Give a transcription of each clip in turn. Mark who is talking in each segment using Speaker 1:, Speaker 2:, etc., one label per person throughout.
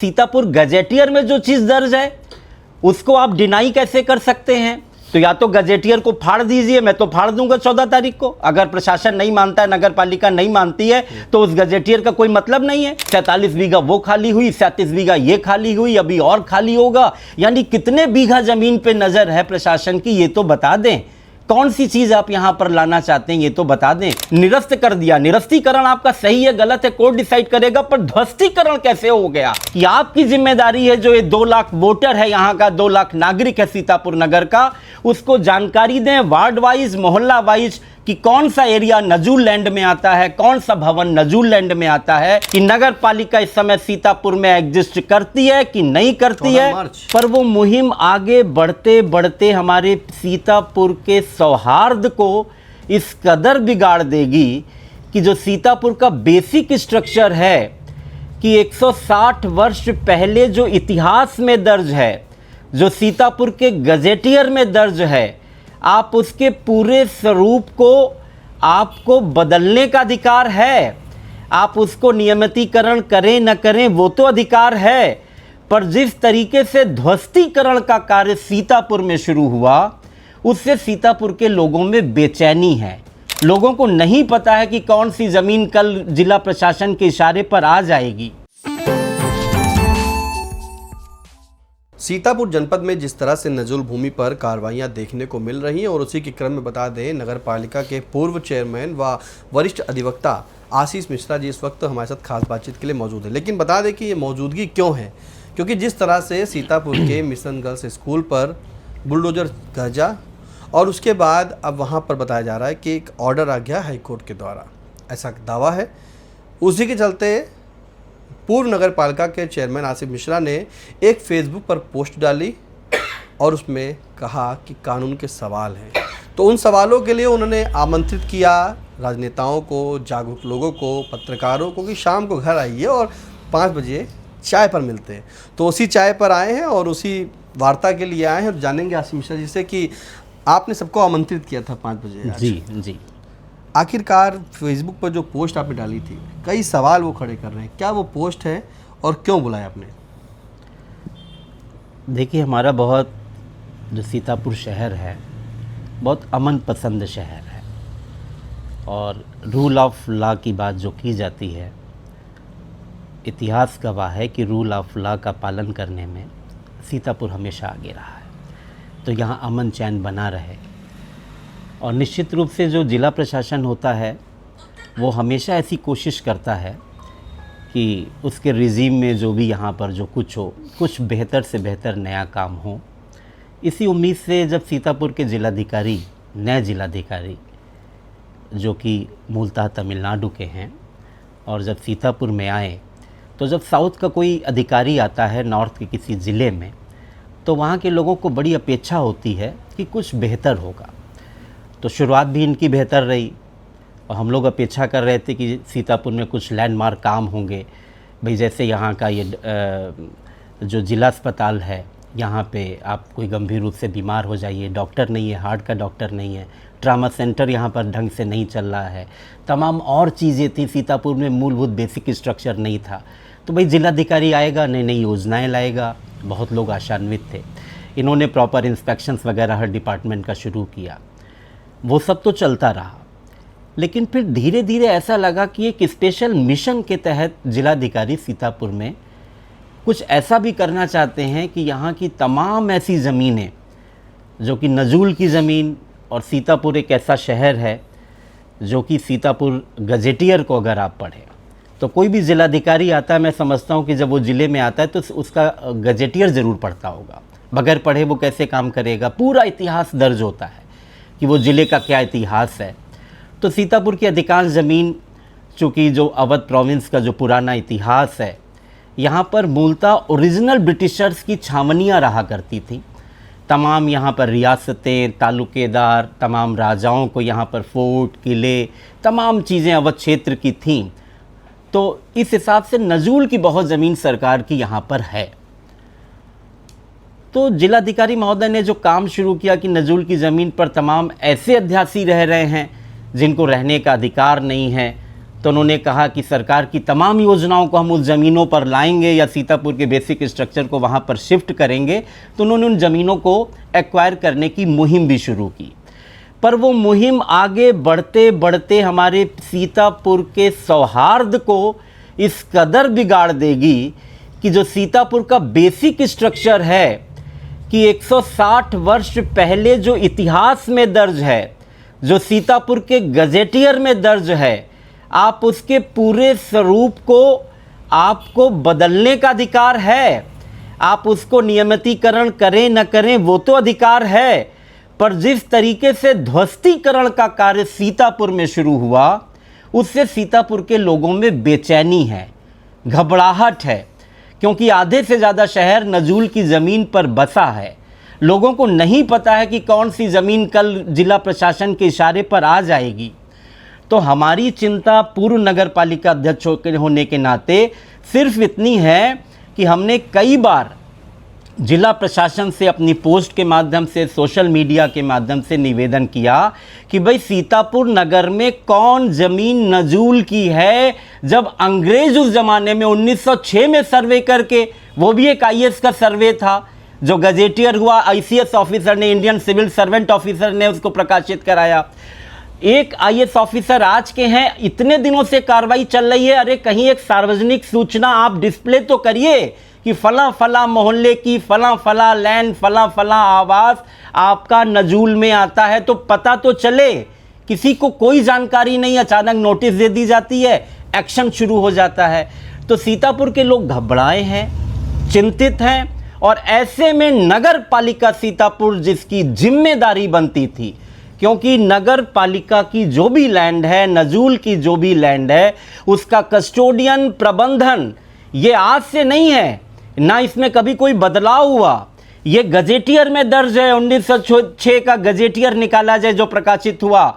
Speaker 1: Sitapur gazetteer में जो चीज दर्ज है उसको आप डिनाई कैसे कर सकते हैं? तो या तो गजेटियर को फाड़ दीजिए, मैं तो फाड़ दूंगा 14 तारीख को। अगर प्रशासन नहीं मानता है, नगर पालिका नहीं मानती है, तो उस गजेटियर का कोई मतलब नहीं है। 47 बीघा वो खाली हुई, 37 बीघा ये खाली हुई, अभी और खाली होगा। यानी कितने बीघा जमीन पे नजर है प्रशासन की, ये तो बता दें। कौन सी चीज आप यहां पर लाना चाहते हैं ये तो बता दें। निरस्त कर दिया, निरस्तीकरण आपका सही है गलत है कोर्ट डिसाइड करेगा, पर ध्वस्तीकरण कैसे हो गया? कि आपकी जिम्मेदारी है, जो ये 2 लाख वोटर है यहां का, 2 लाख नागरिक है सीतापुर नगर का, उसको जानकारी दें वार्ड वाइज, मोहल्ला वाइज, कि कौन सा एरिया नजूल लैंड में आता है, कौन सा भवन नजूल लैंड में आता है, कि नगर पालिका इस समय सीतापुर में एग्जिस्ट करती है कि नहीं करती है। पर वो मुहिम आगे बढ़ते बढ़ते हमारे सीतापुर के सौहार्द को इस कदर बिगाड़ देगी कि जो सीतापुर का बेसिक स्ट्रक्चर है, कि 160 वर्ष पहले जो इतिहास में दर्ज है, जो सीतापुर के गजेटियर में दर्ज है, आप उसके पूरे स्वरूप को आपको बदलने का अधिकार है। आप उसको नियमितीकरण करें न करें वो तो अधिकार है, पर जिस तरीके से ध्वस्तीकरण का कार्य सीतापुर में शुरू हुआ, उससे सीतापुर के लोगों में बेचैनी है। लोगों को नहीं पता है कि कौन सी जमीन कल जिला प्रशासन के इशारे पर आ जाएगी।
Speaker 2: सीतापुर जनपद में जिस तरह से नजूल भूमि पर कार्रवाइयां देखने को मिल रही हैं, और उसी के क्रम में बता दें नगर पालिका के पूर्व चेयरमैन व वरिष्ठ अधिवक्ता आशीष मिश्रा जी इस वक्त हमारे साथ खास बातचीत के लिए मौजूद है। लेकिन बता दें कि ये मौजूदगी क्यों है, क्योंकि जिस तरह से सीतापुर के मिशन गर्ल्स स्कूल पर बुलडोजर गरजा, और उसके बाद अब वहाँ पर बताया जा रहा है कि एक ऑर्डर आ गया हाईकोर्ट के द्वारा, ऐसा दावा है। उसी के चलते पूर्व नगर पालिका के चेयरमैन आशीष मिश्रा ने एक फेसबुक पर पोस्ट डाली और उसमें कहा कि कानून के सवाल हैं। तो उन सवालों के लिए उन्होंने आमंत्रित किया राजनेताओं को, जागरूक लोगों को, पत्रकारों को कि शाम को घर आइए और 5 बजे चाय पर मिलते हैं। तो उसी चाय पर आए हैं और उसी वार्ता के लिए आए हैं और जानेंगे आशीष मिश्रा जी से कि आपने सबको आमंत्रित किया था 5 बजे।
Speaker 1: जी,
Speaker 2: आखिरकार फेसबुक पर जो पोस्ट आपने डाली थी, कई सवाल वो खड़े कर रहे हैं, क्या वो पोस्ट है और क्यों बुलाया आपने?
Speaker 1: देखिए, हमारा बहुत जो सीतापुर शहर है बहुत अमन पसंद शहर है, और रूल ऑफ लॉ की बात जो की जाती है, इतिहास गवाह है कि रूल ऑफ लॉ का पालन करने में सीतापुर हमेशा आगे रहा है। तो यहाँ अमन चैन बना रहे, और निश्चित रूप से जो जिला प्रशासन होता है वो हमेशा ऐसी कोशिश करता है कि उसके रिजीम में जो भी यहाँ पर जो कुछ हो, कुछ बेहतर से बेहतर नया काम हो। इसी उम्मीद से जब सीतापुर के जिलाधिकारी, नए जिलाधिकारी जो कि मूलतः तमिलनाडु के हैं, और जब सीतापुर में आए, तो जब साउथ का कोई अधिकारी आता है नॉर्थ के किसी ज़िले में, तो वहाँ के लोगों को बड़ी अपेक्षा होती है कि कुछ बेहतर होगा। तो शुरुआत भी इनकी बेहतर रही, और हम लोग अपेक्षा कर रहे थे कि सीतापुर में कुछ लैंडमार्क काम होंगे। भाई जैसे यहाँ का ये जो जिला अस्पताल है, यहाँ पे आप कोई गंभीर रूप से बीमार हो जाइए, डॉक्टर नहीं है, हार्ट का डॉक्टर नहीं है, ट्रामा सेंटर यहाँ पर ढंग से नहीं चल रहा है, तमाम और चीज़ें थी। सीतापुर में मूलभूत बेसिक स्ट्रक्चर नहीं था। तो भाई जिलाधिकारी आएगा, नई नई योजनाएँ लाएगा, बहुत लोग आशान्वित थे। इन्होंने प्रॉपर इंस्पेक्शंस वगैरह हर डिपार्टमेंट का शुरू किया, वो सब तो चलता रहा। लेकिन फिर धीरे धीरे ऐसा लगा कि एक स्पेशल मिशन के तहत जिलाधिकारी सीतापुर में कुछ ऐसा भी करना चाहते हैं कि यहाँ की तमाम ऐसी ज़मीनें जो कि नजूल की ज़मीन, और सीतापुर एक ऐसा शहर है जो कि सीतापुर गजेटियर को अगर आप पढ़ें तो कोई भी जिलाधिकारी आता है, मैं समझता हूँ कि जब वो ज़िले में आता है तो उसका गजेटियर ज़रूर पढ़ता होगा। बगैर पढ़े वो कैसे काम करेगा? पूरा इतिहास दर्ज होता है कि वो ज़िले का क्या इतिहास है। तो सीतापुर की अधिकांश ज़मीन, चूँकि जो अवध प्रोविंस का जो पुराना इतिहास है, यहाँ पर मूलतः ओरिजिनल ब्रिटिशर्स की छावनियाँ रहा करती थी। तमाम यहाँ पर रियासतें, तालुकेदार, तमाम राजाओं को यहाँ पर फोर्ट, किले, तमाम चीज़ें अवध क्षेत्र की थीं। तो इस हिसाब से नजूल की बहुत ज़मीन सरकार की यहाँ पर है। तो जिलाधिकारी महोदय ने जो काम शुरू किया कि नजूल की ज़मीन पर तमाम ऐसे अध्यासी रह रहे हैं जिनको रहने का अधिकार नहीं है, तो उन्होंने कहा कि सरकार की तमाम योजनाओं को हम उस ज़मीनों पर लाएंगे या सीतापुर के बेसिक स्ट्रक्चर को वहाँ पर शिफ्ट करेंगे। तो उन्होंने उन ज़मीनों को एक्वायर करने की मुहिम भी शुरू की, पर वो मुहिम आगे बढ़ते बढ़ते हमारे सीतापुर के सौहार्द को इस कदर बिगाड़ देगी कि जो सीतापुर का बेसिक स्ट्रक्चर है कि 160 वर्ष पहले जो इतिहास में दर्ज है, जो सीतापुर के गजेटियर में दर्ज है, आप उसके पूरे स्वरूप को आपको बदलने का अधिकार है। आप उसको नियमितीकरण करें न करें वो तो अधिकार है, पर जिस तरीके से ध्वस्तीकरण का कार्य सीतापुर में शुरू हुआ, उससे सीतापुर के लोगों में बेचैनी है, घबराहट है, क्योंकि आधे से ज़्यादा शहर नजूल की ज़मीन पर बसा है। लोगों को नहीं पता है कि कौन सी ज़मीन कल जिला प्रशासन के इशारे पर आ जाएगी। तो हमारी चिंता पूर्व नगर पालिका अध्यक्ष होने के नाते सिर्फ इतनी है कि हमने कई बार जिला प्रशासन से अपनी पोस्ट के माध्यम से, सोशल मीडिया के माध्यम से निवेदन किया कि भाई सीतापुर नगर में कौन ज़मीन नजूल की है, जब अंग्रेज उस ज़माने में 1906 में सर्वे करके, वो भी एक आईएएस का सर्वे था जो गजेटियर हुआ, आईसीएस ऑफिसर ने, इंडियन सिविल सर्वेंट ऑफिसर ने उसको प्रकाशित कराया। एक आईएएस ऑफिसर आज के हैं, इतने दिनों से कार्रवाई चल रही है। अरे कहीं एक सार्वजनिक सूचना आप डिस्प्ले तो करिए कि फला फला मोहल्ले की फला फला लैंड, फला फला आवास आपका नजूल में आता है, तो पता तो चले। किसी को कोई जानकारी नहीं, अचानक नोटिस दे दी जाती है, एक्शन शुरू हो जाता है। तो सीतापुर के लोग घबराए हैं, चिंतित हैं, और ऐसे में नगर पालिका सीतापुर जिसकी जिम्मेदारी बनती थी, क्योंकि नगर पालिका की जो भी लैंड है, नजूल की जो भी लैंड है, उसका कस्टोडियन, प्रबंधन ये आज से नहीं है, ना इसमें कभी कोई बदलाव हुआ। ये गजेटियर में दर्ज है, 1906 का गजेटियर निकाला जाए जो प्रकाशित हुआ,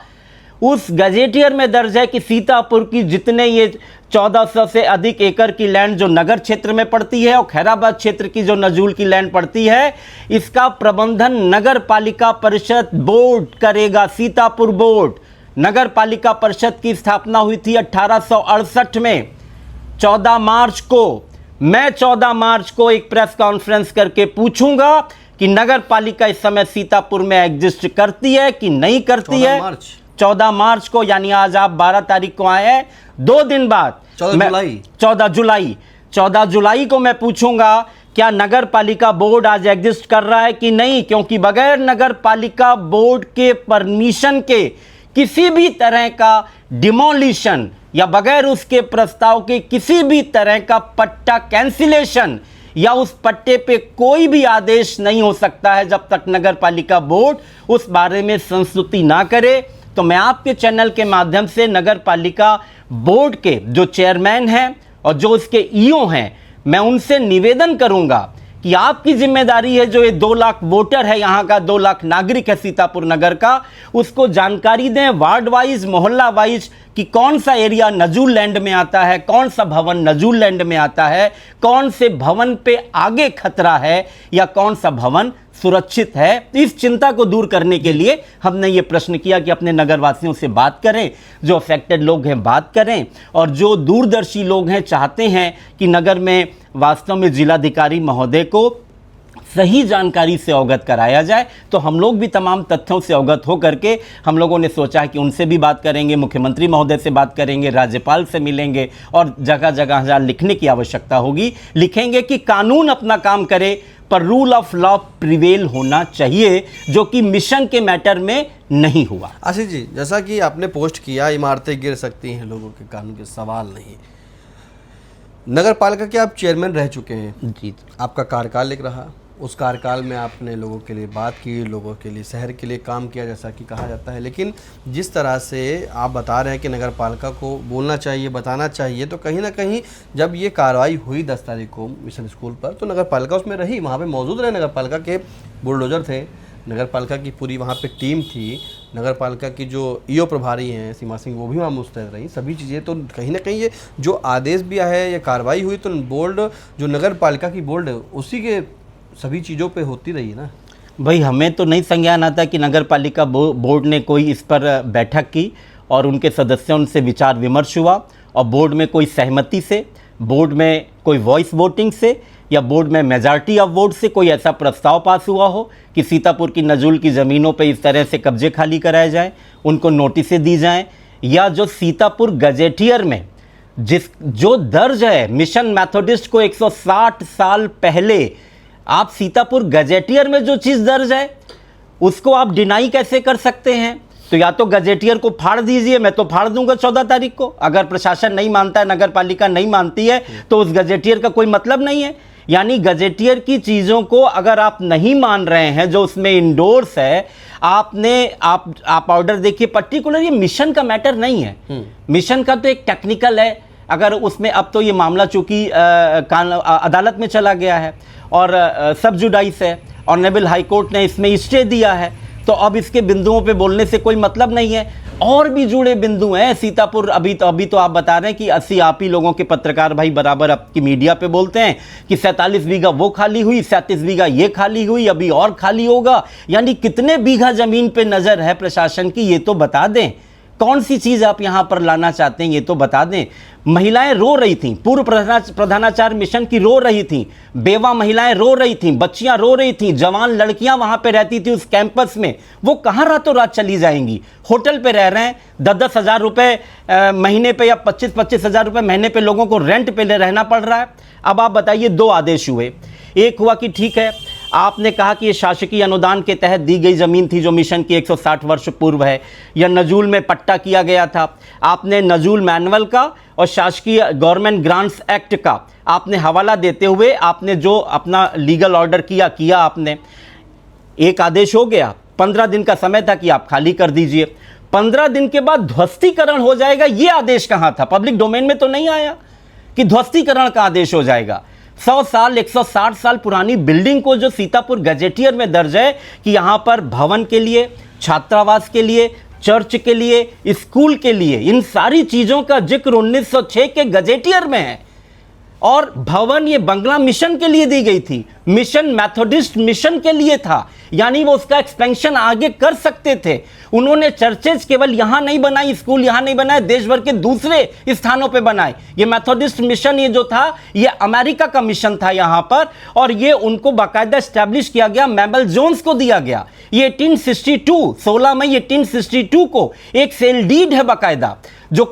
Speaker 1: उस गजेटियर में दर्ज है कि सीतापुर की जितने ये 1400 से अधिक एकड़ की लैंड जो नगर क्षेत्र में पड़ती है और खैराबाद क्षेत्र की जो नजूल की लैंड पड़ती है, इसका प्रबंधन नगर पालिका परिषद बोर्ड करेगा। सीतापुर बोर्ड, नगर पालिका परिषद की स्थापना हुई थी 1868 में। 14 मार्च को मैं 14 मार्च को एक प्रेस कॉन्फ्रेंस करके पूछूंगा कि नगर पालिका इस समय सीतापुर में एग्जिस्ट करती है कि नहीं करती है। 14 मार्च को, यानी आज आप 12 तारीख को आए हैं, 2 दिन बाद 14 जुलाई को मैं पूछूंगा क्या नगर पालिका बोर्ड आज एग्जिस्ट कर रहा है कि नहीं, क्योंकि बगैर नगर पालिका बोर्ड के परमिशन के किसी भी तरह का डिमोलिशन या बगैर उसके प्रस्ताव के किसी भी तरह का पट्टा कैंसिलेशन या उस पट्टे पे कोई भी आदेश नहीं हो सकता है जब तक नगर पालिका बोर्ड उस बारे में संस्तुति ना करे। तो मैं आपके चैनल के माध्यम से नगर पालिका बोर्ड के जो चेयरमैन हैं और जो उसके ईओ हैं, मैं उनसे निवेदन करूंगा कि आपकी जिम्मेदारी है, जो ये 2 लाख वोटर है यहाँ का, 2 लाख नागरिक है सीतापुर नगर का, उसको जानकारी दें वार्ड वाइज, मोहल्ला वाइज कि कौन सा एरिया नजूल लैंड में आता है, कौन सा भवन नजूल लैंड में आता है, कौन से भवन पे आगे खतरा है या कौन सा भवन सुरक्षित है। इस चिंता को दूर करने के लिए हमने ये प्रश्न किया कि अपने नगरवासियों से बात करें, जो अफेक्टेड लोग हैं बात करें, और जो दूरदर्शी लोग हैं चाहते हैं कि नगर में वास्तव में जिलाधिकारी महोदय को सही जानकारी से अवगत कराया जाए, तो हम लोग भी तमाम तथ्यों से अवगत हो करके हम लोगों ने सोचा है कि उनसे भी बात करेंगे, मुख्यमंत्री महोदय से बात करेंगे, राज्यपाल से मिलेंगे, और जगह जगह जहाँ लिखने की आवश्यकता होगी लिखेंगे कि कानून अपना काम करे, पर रूल ऑफ लॉ प्रिवेल होना चाहिए, जो कि मिशन के मैटर में नहीं हुआ।
Speaker 2: आशीष जी, जैसा कि आपने पोस्ट किया, इमारतें गिर सकती हैं, लोगों के कानून के सवाल नहीं। नगर पालिका के आप चेयरमैन रह चुके हैं
Speaker 1: जी,
Speaker 2: आपका कार्यकाल एक रहा, उस कार्यकाल में आपने लोगों के लिए बात की, लोगों के लिए, शहर के लिए काम किया जैसा कि कहा जाता है। लेकिन जिस तरह से आप बता रहे हैं कि नगर पालिका को बोलना चाहिए, बताना चाहिए, तो कहीं ना कहीं जब ये कार्रवाई हुई 10 तारीख को मिशन स्कूल पर, तो नगर पालिका उसमें रही, वहाँ पे मौजूद रहे, नगर पालिका के बुलडोजर थे, नगर पालिका की पूरी वहाँ पे टीम थी, नगर पालिका की जो ईओ प्रभारी हैं सीमा सिंह, वो भी वहाँ मुस्तैद रही, सभी चीज़ें। तो कहीं ना कहीं ये जो आदेश भी है, ये कार्रवाई हुई, तो बोर्ड जो नगर पालिका की बोर्ड है उसी के सभी चीज़ों पे होती रही ना।
Speaker 1: भाई हमें तो नहीं संज्ञान आता कि नगर पालिका बोर्ड ने कोई इस पर बैठक की, और उनके सदस्यों से विचार विमर्श हुआ और बोर्ड में कोई सहमति से, बोर्ड में कोई वॉइस वोटिंग से या बोर्ड में मेजॉरिटी ऑफ वोट से कोई ऐसा प्रस्ताव पास हुआ हो कि सीतापुर की नजूल की ज़मीनों पे इस तरह से कब्जे खाली कराए जाएं, उनको नोटिसें दी जाएं, या जो सीतापुर गजेटियर में जो दर्ज है मिशन मेथोडिस्ट को 160 साल पहले, आप सीतापुर गजेटियर में जो चीज़ दर्ज है उसको आप डिनाई कैसे कर सकते हैं? तो या तो गजेटियर को फाड़ दीजिए, मैं तो फाड़ दूंगा 14 तारीख को। अगर प्रशासन नहीं मानता है, नगर पालिका नहीं मानती है, तो उस गजेटियर का कोई मतलब नहीं है। यानी गजेटियर की चीज़ों को अगर आप नहीं मान रहे हैं, जो उसमें इंडोर्स है, आप ऑर्डर देखिए। पर्टिकुलर ये मिशन का मैटर नहीं है, मिशन का तो एक टेक्निकल है। अगर उसमें अब तो ये मामला चूंकि अदालत में चला गया है और सब जुडाइस है, ऑनरेबल हाई कोर्ट ने इसमें स्टे दिया है, तो अब इसके बिंदुओं पे बोलने से कोई मतलब नहीं है। और भी जुड़े बिंदु हैं सीतापुर। अभी तो आप बता रहे हैं कि 80 आप ही लोगों के पत्रकार भाई बराबर आपकी मीडिया पे बोलते हैं कि 47 बीघा वो खाली हुई, 37 बीघा ये खाली हुई, अभी और खाली होगा। यानी कितने बीघा जमीन पे नजर है प्रशासन की, ये तो बता दें। कौन सी चीज़ आप यहाँ पर लाना चाहते हैं, ये तो बता दें। महिलाएं रो रही थीं, पूर्व प्रधानाचार्य मिशन की रो रही थीं, बेवा महिलाएं रो रही थीं, बच्चियां रो रही थीं, जवान लड़कियां वहां पे रहती थी उस कैंपस में। वो कहाँ रातों रात चली जाएंगी? होटल पे रह रहे हैं, 10-10 हज़ार रुपये महीने पे या 25-25 हज़ार रुपये महीने पे लोगों को रेंट पे रहना पड़ रहा है। अब आप बताइए, 2 आदेश हुए। एक हुआ कि ठीक है, आपने कहा कि ये शासकीय अनुदान के तहत दी गई ज़मीन थी जो मिशन की 160 वर्ष पूर्व है, या नजूल में पट्टा किया गया था। आपने नजूल मैनुअल का और शासकीय गवर्नमेंट ग्रांट्स एक्ट का आपने हवाला देते हुए आपने जो अपना लीगल ऑर्डर किया आपने। एक आदेश हो गया, 15 दिन का समय था कि आप खाली कर दीजिए। 15 दिन के बाद ध्वस्तीकरण हो जाएगा, ये आदेश कहाँ था? पब्लिक डोमेन में तो नहीं आया कि ध्वस्तीकरण का आदेश हो जाएगा। 100 साल 160 साल पुरानी बिल्डिंग को जो सीतापुर गजेटियर में दर्ज है कि यहां पर भवन के लिए, छात्रावास के लिए, चर्च के लिए, स्कूल के लिए, इन सारी चीजों का जिक्र 1906 के गजेटियर में है। और भवन ये बंगला मिशन के लिए दी गई थी, मिशन मेथोडिस्ट मिशन के लिए था। यानी वो उसका एक्सपेंशन आगे कर सकते थे। उन्होंने चर्चेज केवल यहां नहीं बनाई, स्कूल यहां नहीं बनाए, देश भर के दूसरे स्थानों पे बनाए। ये मेथोडिस्ट मिशन ये जो था, ये अमेरिका का मिशन था यहां पर, और ये उनको बाकायदा स्टैब्लिश किया गया, मैबल जोन्स को दिया गया। ये 1862 16 मई 1862 को एक सेल डीड है बाकायदा, जो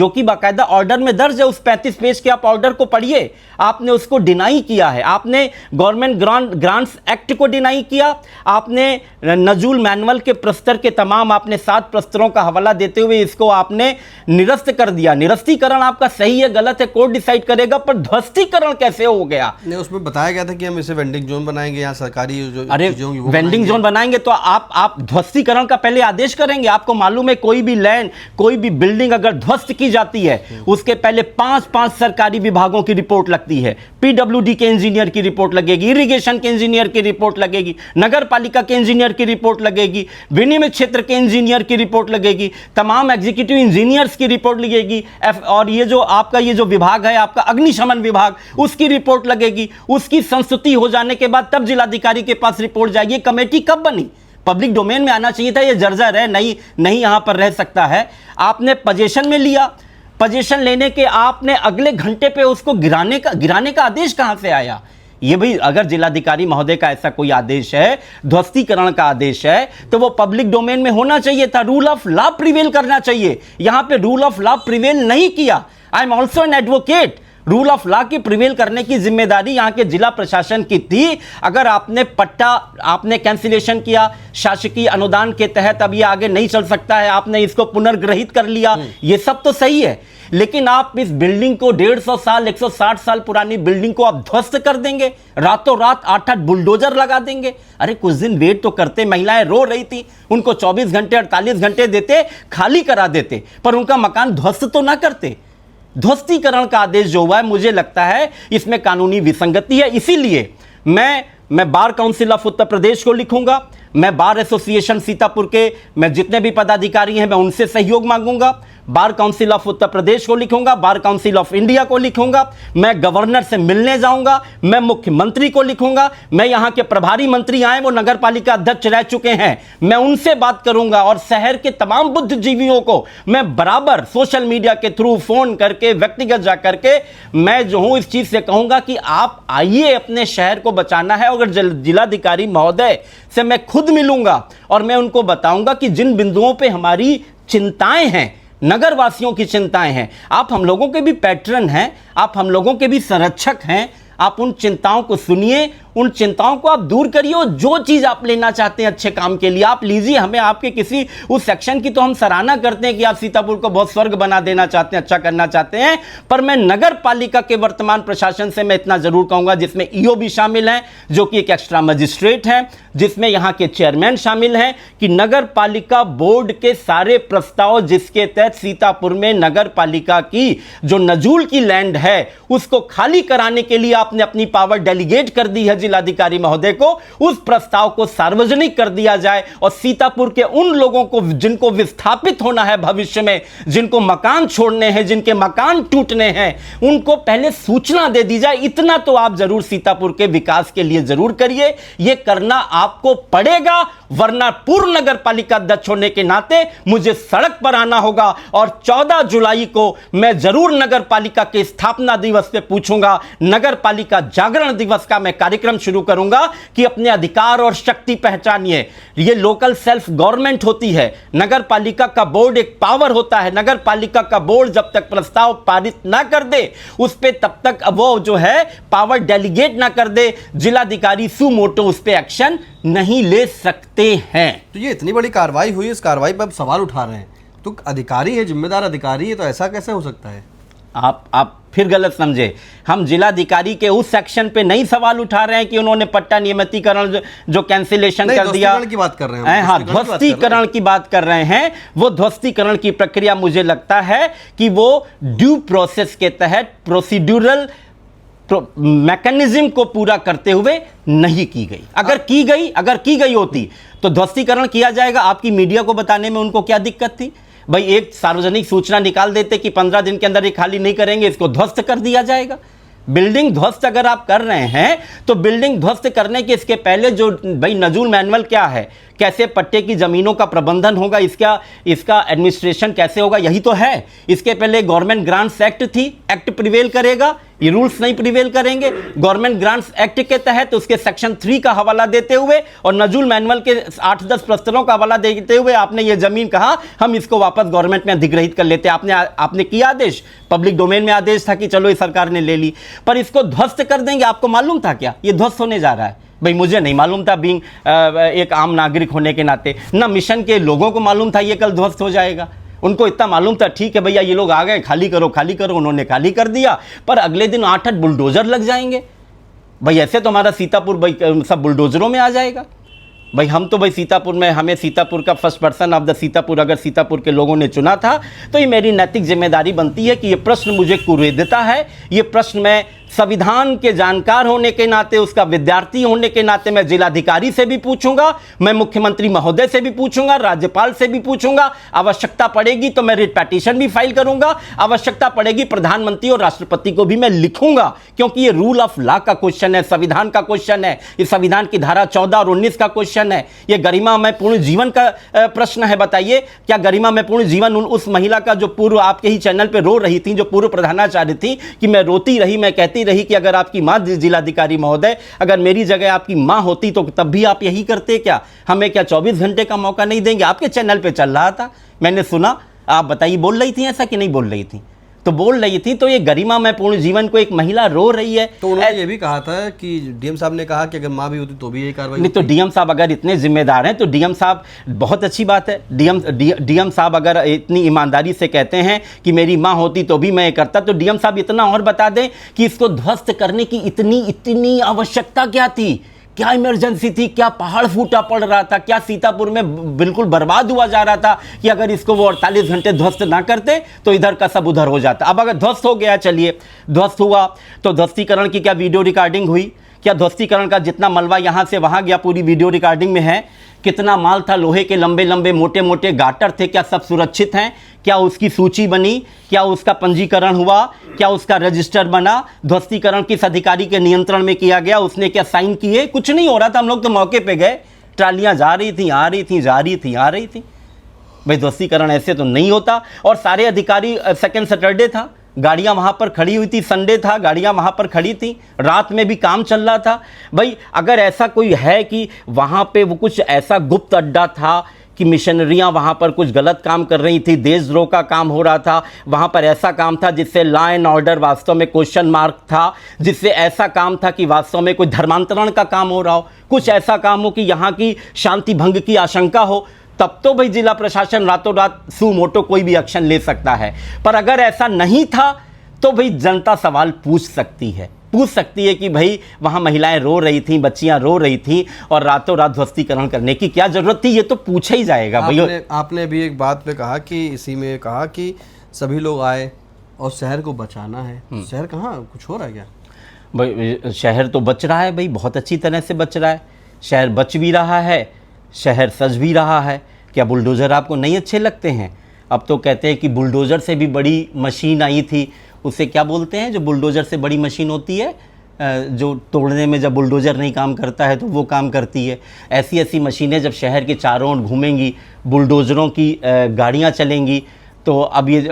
Speaker 1: कि बाकायदा ऑर्डर में दर्ज है। उस 35 पेज के आप ऑर्डर को पढ़िए। आपने उसको डिनाई किया है, आपने गवर्नमेंट ग्रांट्स एक्ट को डिनाई किया, आपने नजूल मैनुअल के प्रस्तर के तमाम आपने 7 प्रस्तरों का हवाला देते हुए इसको आपने निरस्त कर दिया। निरस्तीकरण आपका सही है गलत है कोर्ट डिसाइड करेगा, पर ध्वस्तीकरण कैसे हो गया?
Speaker 2: नहीं, उसमें बताया गया था कि हम इसे वेंडिंग जोन बनाएंगे, यहाँ सरकारी जो
Speaker 1: अरे वेंडिंग जोन बनाएंगे तो आप ध्वस्तीकरण का पहले आदेश करेंगे। आपको मालूम है कोई भी लैंड, कोई भी बिल्डिंग अगर ध्वस्त की जाती है उसके पहले 5 सरकारी विभागों की रिपोर्ट लगती है। पीडब्ल्यूडी के इंजीनियर की रिपोर्ट लगेगी, इरिगेशन के इंजीनियर की रिपोर्ट लगेगी, नगर पालिका के इंजीनियर की रिपोर्ट लगेगी, विनिमय क्षेत्र के इंजीनियर की रिपोर्ट लगेगी, तमाम एग्जीक्यूटिव इंजीनियर्स की रिपोर्ट लगेगी, और ये जो आपका ये जो विभाग है आपका अग्निशमन विभाग, उसकी रिपोर्ट लगेगी। उसकी संस्तुति हो जाने के बाद तब जिलाधिकारी के पास रिपोर्ट जाएगी। कमेटी कब बनी? पब्लिक डोमेन में आना चाहिए था। ये जर्जर है, नहीं यहां पर रह सकता है। आपने पोजीशन में लिया, पोजीशन लेने के आपने अगले घंटे पे उसको गिराने का आदेश कहां से आया? ये भाई अगर जिलाधिकारी महोदय का ऐसा कोई आदेश है, ध्वस्तीकरण का आदेश है, तो वो पब्लिक डोमेन में होना चाहिए था। रूल ऑफ लॉ प्रिवेल करना चाहिए। यहां पे रूल ऑफ लॉ प्रिवेल नहीं किया। I am also an advocate. Rule of law की प्रिवेल करने की जिम्मेदारी यहां के जिला प्रशासन की थी। अगर आपने पट्टा आपने कैंसिलेशन किया शासकीय अनुदान के तहत, अब ये आगे नहीं चल सकता है, आपने इसको पुनर्ग्रहित कर लिया, ये सब तो सही है। लेकिन आप इस बिल्डिंग को 150 साल 160 साल पुरानी बिल्डिंग को आप ध्वस्त कर देंगे, रातों रात 8-8 बुलडोजर लगा देंगे। अरे कुछ दिन वेट तो करते। महिलाएं रो रही थी, उनको 24 घंटे 48 घंटे देते, खाली करा देते, पर उनका मकान ध्वस्त तो ना करते। ध्वस्तीकरण का आदेश जो हुआ है, मुझे लगता है इसमें कानूनी विसंगति है। इसीलिए मैं bar council of Uttar Pradesh को लिखूंगा, मैं बार एसोसिएशन सीतापुर के मैं जितने भी पदाधिकारी हैं मैं उनसे सहयोग मांगूंगा, bar council of Uttar Pradesh को लिखूंगा, बार काउंसिल ऑफ इंडिया को लिखूंगा, मैं गवर्नर से मिलने जाऊंगा, मैं मुख्यमंत्री को लिखूंगा, मैं यहां के प्रभारी मंत्री आए वो नगर पालिका अध्यक्ष रह चुके हैं, मैं उनसे बात करूंगा और शहर के तमाम बुद्धिजीवियों को मैं बराबर सोशल मीडिया के थ्रू फोन करके व्यक्तिगत जा करके मैं जो हूं इस चीज से कहूंगा कि आप आइए, अपने शहर को बचाना है। अगर जिलाधिकारी महोदय से मैं खुद मिलूंगा और मैं उनको बताऊंगा कि जिन बिंदुओं पे हमारी चिंताएं हैं, नगर वासियों की चिंताएं हैं, आप हम लोगों के भी पैट्रन हैं, आप हम लोगों के भी संरक्षक हैं, आप उन चिंताओं को सुनिए, उन चिंताओं को आप दूर करिए और जो चीज आप लेना चाहते हैं अच्छे काम के लिए आप लीजिए। हमें आपके किसी उस सेक्शन की तो हम सराहना करते हैं कि आप सीतापुर को बहुत स्वर्ग बना देना चाहते हैं, अच्छा करना चाहते हैं, पर मैं नगर पालिका के वर्तमान प्रशासन से मैं इतना जरूर कहूंगा, जिसमें ईओ भी शामिल हैं जो कि एक एक्स्ट्रा मजिस्ट्रेट हैं, जिसमें यहां के चेयरमैन शामिल हैं, कि नगर पालिका बोर्ड के सारे प्रस्ताव जिसके तहत सीतापुर में नगर पालिका की जो नजूल की लैंड है उसको खाली कराने के लिए आपने अपनी पावर डेलीगेट कर दी है जिलाधिकारी महोदय को, उस प्रस्ताव को सार्वजनिक कर दिया जाए और सीतापुर के उन लोगों को जिनको विस्थापित होना है भविष्य में, जिनको मकान छोड़ने हैं, जिनके मकान टूटने हैं, उनको पहले सूचना दे दी जाए। इतना तो आप जरूर सीतापुर के विकास के लिए जरूर करिए, यह करना आपको पड़ेगा, वरना पूर्व नगर पालिका अध्यक्ष होने के नाते मुझे सड़क पर आना होगा और 14 जुलाई को मैं जरूर नगर पालिका के स्थापना दिवस पे पूछूंगा, नगर पालिका जागरण दिवस का मैं कार्यक्रम शुरू करूंगा कि अपने अधिकार और शक्ति पहचानिए। यह लोकल सेल्फ गवर्नमेंट होती है, नगर पालिका का बोर्ड एक पावर होता है, नगर पालिका का बोर्ड जब तक प्रस्ताव पारित ना कर दे उस पे तब तक वो जो है पावर डेलीगेट ना कर दे, जिलाधिकारी सुमोटो उस पे एक्शन नहीं ले सकते हैं।
Speaker 2: तो ये इतनी बड़ी कार्रवाई हुई, इस कार्रवाई पर अब सवाल उठा रहे हैं, तो अधिकारी है, जिम्मेदार अधिकारी है, तो ऐसा कैसे हो सकता है?
Speaker 1: आप फिर गलत समझे, हम जिलाधिकारी के उस सेक्शन पे नहीं सवाल उठा रहे हैं कि उन्होंने पट्टा नियमितीकरण जो कैंसिलेशन कर दिया
Speaker 2: की बात कर रहे हैं,
Speaker 1: हाँ, ध्वस्तीकरण की बात कर रहे हैं। वो ध्वस्तीकरण की प्रक्रिया मुझे लगता है कि वो ड्यू प्रोसेस के तहत प्रोसीड्यूरल मैकेनिज्म को पूरा करते हुए नहीं की गई। अगर की गई होती तो ध्वस्तीकरण किया जाएगा। आपकी मीडिया को बताने में उनको क्या दिक्कत थी? भाई एक सार्वजनिक सूचना निकाल देते कि 15 दिन के अंदर ये खाली नहीं करेंगे, इसको ध्वस्त कर दिया जाएगा। बिल्डिंग ध्वस्त अगर आप कर रहे हैं तो बिल्डिंग ध्वस्त करने के इसके पहले जो भाई नजूल मैनुअल क्या है, कैसे पट्टे की जमीनों का प्रबंधन होगा, इसका एडमिनिस्ट्रेशन कैसे होगा, यही तो है। इसके पहले गवर्नमेंट ग्रांट्स एक्ट थी, एक्ट प्रिवेल करेगा, ये रूल्स नहीं प्रिवेल करेंगे। गवर्नमेंट ग्रांट्स एक्ट के तहत उसके सेक्शन 3 का हवाला देते हुए और नजूल मैनुअल के 8-10 प्रस्तरों का हवाला देते हुए आपने ये जमीन कहा हम इसको वापस गवर्नमेंट में अधिग्रहित कर लेते। आपने किया आदेश, पब्लिक डोमेन में आदेश था कि चलो ये सरकार ने ले ली, पर इसको ध्वस्त कर देंगे। आपको मालूम था क्या ये ध्वस्त होने जा रहा है? भाई मुझे नहीं मालूम था, बीइंग एक आम नागरिक होने के नाते, ना मिशन के लोगों को मालूम था ये कल ध्वस्त हो जाएगा। उनको इतना मालूम था ठीक है भैया ये लोग आ गए, खाली करो, उन्होंने खाली कर दिया, पर अगले दिन 8-8 बुलडोजर लग जाएंगे। भाई ऐसे तो हमारा सीतापुर भाई सब बुलडोजरों में आ जाएगा। भाई हम तो भाई सीतापुर में, हमें सीतापुर का first person of the Sitapur अगर सीतापुर के लोगों ने चुना था तो ये मेरी नैतिक जिम्मेदारी बनती है कि ये प्रश्न मुझे कुरेदता है। ये प्रश्न मैं संविधान के जानकार होने के नाते, उसका विद्यार्थी होने के नाते मैं जिलाधिकारी से भी पूछूंगा, मैं मुख्यमंत्री महोदय से भी पूछूंगा, राज्यपाल से भी पूछूंगा, आवश्यकता पड़ेगी तो मैं रिट पिटीशन भी फाइल करूंगा, आवश्यकता पड़ेगी प्रधानमंत्री और राष्ट्रपति को भी मैं लिखूंगा, क्योंकि ये रूल ऑफ लॉ का क्वेश्चन है, संविधान का क्वेश्चन है, ये संविधान की धारा 14 और 19 का क्वेश्चन है, ये गरिमा में पूर्ण जीवन का प्रश्न है। बताइए क्या गरिमा में पूर्ण जीवन उस महिला का जो पूर्व आपके ही चैनल पर रो रही थी, जो पूर्व प्रधानाचार्य थी, कि मैं रोती रही, मैं कहती रही कि अगर आपकी मां जिलाधिकारी महोदय, अगर मेरी जगह आपकी मां होती तो तब भी आप यही करते क्या? हमें क्या 24 घंटे का मौका नहीं देंगे? आपके चैनल पे चल रहा था, मैंने सुना, आप बताइए बोल रही थी ऐसा कि नहीं बोल रही थी? तो बोल रही थी। तो ये गरिमा में पूर्ण जीवन को एक महिला रो रही है।
Speaker 2: तो उन्होंने ये भी कहा था कि डीएम साहब ने कहा कि अगर मां भी होती तो भी यही कार्रवाई
Speaker 1: नहीं। तो डीएम साहब अगर इतने जिम्मेदार हैं तो डीएम साहब बहुत अच्छी बात है। डीएम साहब अगर इतनी ईमानदारी से कहते हैं कि मेरी मां होती तो भी मैं करता, तो डीएम साहब इतना और बता दें कि इसको ध्वस्त करने की इतनी आवश्यकता क्या थी, क्या इमरजेंसी थी, क्या पहाड़ फूटा पड़ रहा था, क्या सीतापुर में बिल्कुल बर्बाद हुआ जा रहा था कि अगर इसको वो 48 घंटे ध्वस्त ना करते तो इधर का सब उधर हो जाता। अब अगर ध्वस्त हो गया, चलिए ध्वस्त हुआ तो ध्वस्तीकरण की क्या वीडियो रिकॉर्डिंग हुई? क्या ध्वस्तीकरण का जितना मलबा यहाँ से वहाँ गया, पूरी वीडियो रिकॉर्डिंग में है, कितना माल था, लोहे के लंबे लंबे मोटे मोटे गाटर थे, क्या सब सुरक्षित हैं? क्या उसकी सूची बनी? क्या उसका पंजीकरण हुआ? क्या उसका रजिस्टर बना? ध्वस्तीकरण किस अधिकारी के नियंत्रण में किया गया? उसने क्या साइन किए? कुछ नहीं हो रहा था। हम लोग तो मौके पे गए, ट्रालियाँ जा रही थी, आ रही थी, जा रही थी, आ रही थी। भाई ध्वस्तीकरण ऐसे तो नहीं होता। और सारे अधिकारी, सेकेंड सैटरडे था, गाड़ियां वहां पर खड़ी हुई थी, संडे था, गाड़ियां वहां पर खड़ी थी, रात में भी काम चल रहा था। भाई अगर ऐसा कोई है कि वहां पे वो कुछ ऐसा गुप्त अड्डा था कि मिशनरियां वहां पर कुछ गलत काम कर रही थी, देशद्रोह का काम हो रहा था, वहां पर ऐसा काम था जिससे लॉ एंड ऑर्डर वास्तव में क्वेश्चन मार्क था, जिससे ऐसा काम था कि वास्तव में कोई धर्मांतरण का काम हो रहा हो, कुछ ऐसा काम हो कि यहाँ की शांति भंग की आशंका हो, तब तो भाई जिला प्रशासन रातों रात सू मोटो कोई भी एक्शन ले सकता है। पर अगर ऐसा नहीं था तो भाई जनता सवाल पूछ सकती है कि भाई वहाँ महिलाएं रो रही थीं, बच्चियां रो रही थीं और रातों रात ध्वस्तीकरण करने की क्या जरूरत थी? ये तो पूछा ही जाएगा भाई।
Speaker 2: आपने भी एक बात पे कहा कि इसी में कहा कि सभी लोग आए और शहर को बचाना है। शहर कहाँ, कुछ हो रहा है क्या?
Speaker 1: भाई शहर तो बच रहा है भाई, बहुत अच्छी तरह से बच रहा है। शहर बच भी रहा है, शहर सज भी रहा है। क्या बुलडोज़र आपको नहीं अच्छे लगते हैं? अब तो कहते हैं कि बुलडोज़र से भी बड़ी मशीन आई थी, उसे क्या बोलते हैं, जो बुलडोज़र से बड़ी मशीन होती है, जो तोड़ने में जब बुलडोज़र नहीं काम करता है तो वो काम करती है। ऐसी ऐसी मशीनें जब शहर के चारों ओर घूमेंगी, बुलडोज़रों की गाड़ियाँ चलेंगी, तो अब ये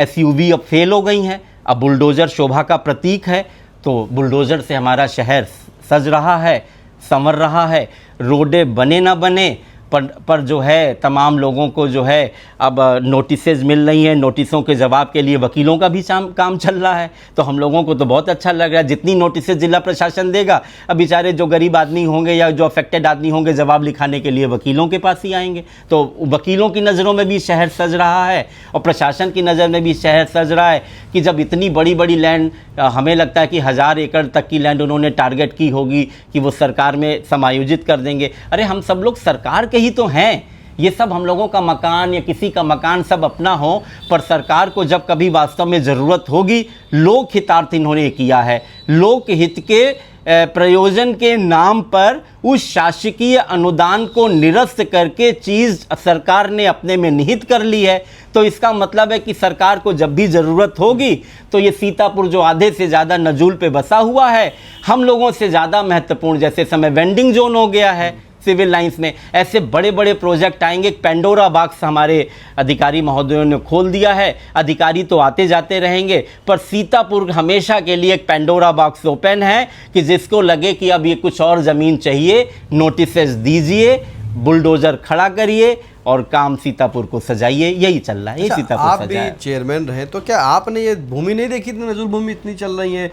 Speaker 1: SUV अब फेल हो गई हैं। अब बुलडोज़र शोभा का प्रतीक है, तो बुलडोज़र से हमारा शहर सज रहा है, संवर रहा है। रोडें बने ना बने, पर जो है तमाम लोगों को जो है अब नोटिसेज मिल रही हैं, नोटिसों के जवाब के लिए वकीलों का भी काम चल रहा है। तो हम लोगों को तो बहुत अच्छा लग रहा है। जितनी नोटिसेज जिला प्रशासन देगा, अब बेचारे जो गरीब आदमी होंगे या जो अफेक्टेड आदमी होंगे, जवाब लिखाने के लिए वकीलों के पास ही आएंगे। तो वकीलों की नज़रों में भी शहर सज रहा है और प्रशासन की नज़र में भी शहर सज रहा है कि जब इतनी बड़ी बड़ी लैंड, हमें लगता है कि 1000 एकड़ तक की लैंड उन्होंने टारगेट की होगी कि वो सरकार में समायोजित कर देंगे। अरे हम सब लोग सरकार के ही तो हैं। ये सब हम लोगों का मकान या किसी का मकान सब अपना हो, पर सरकार को जब कभी वास्तव में ज़रूरत होगी, लोक हितार्थ इन्होंने किया है। लोक हित के प्रयोजन के नाम पर उस शासकीय अनुदान को निरस्त करके चीज़ सरकार ने अपने में निहित कर ली है। तो इसका मतलब है कि सरकार को जब भी ज़रूरत होगी तो ये सीतापुर जो आधे से ज़्यादा नजूल पे बसा हुआ है, हम लोगों से ज़्यादा महत्वपूर्ण, जैसे समय वेंडिंग जोन हो गया है सिविल लाइंस में, ऐसे बड़े बड़े प्रोजेक्ट आएंगे। एक पेंडोरा बॉक्स हमारे अधिकारी महोदयों ने खोल दिया है। अधिकारी तो आते जाते रहेंगे, पर सीतापुर हमेशा के लिए एक पेंडोरा बॉक्स ओपन है कि जिसको लगे कि अब ये कुछ और ज़मीन चाहिए, नोटिसेस दीजिए, बुलडोज़र खड़ा करिए और काम सीतापुर को सजाइए। यही चल रहा है। ये सीतापुर
Speaker 2: आप भी चेयरमैन रहे तो क्या आपने ये भूमि नहीं देखी थी? नजूल भूमि इतनी चल रही है,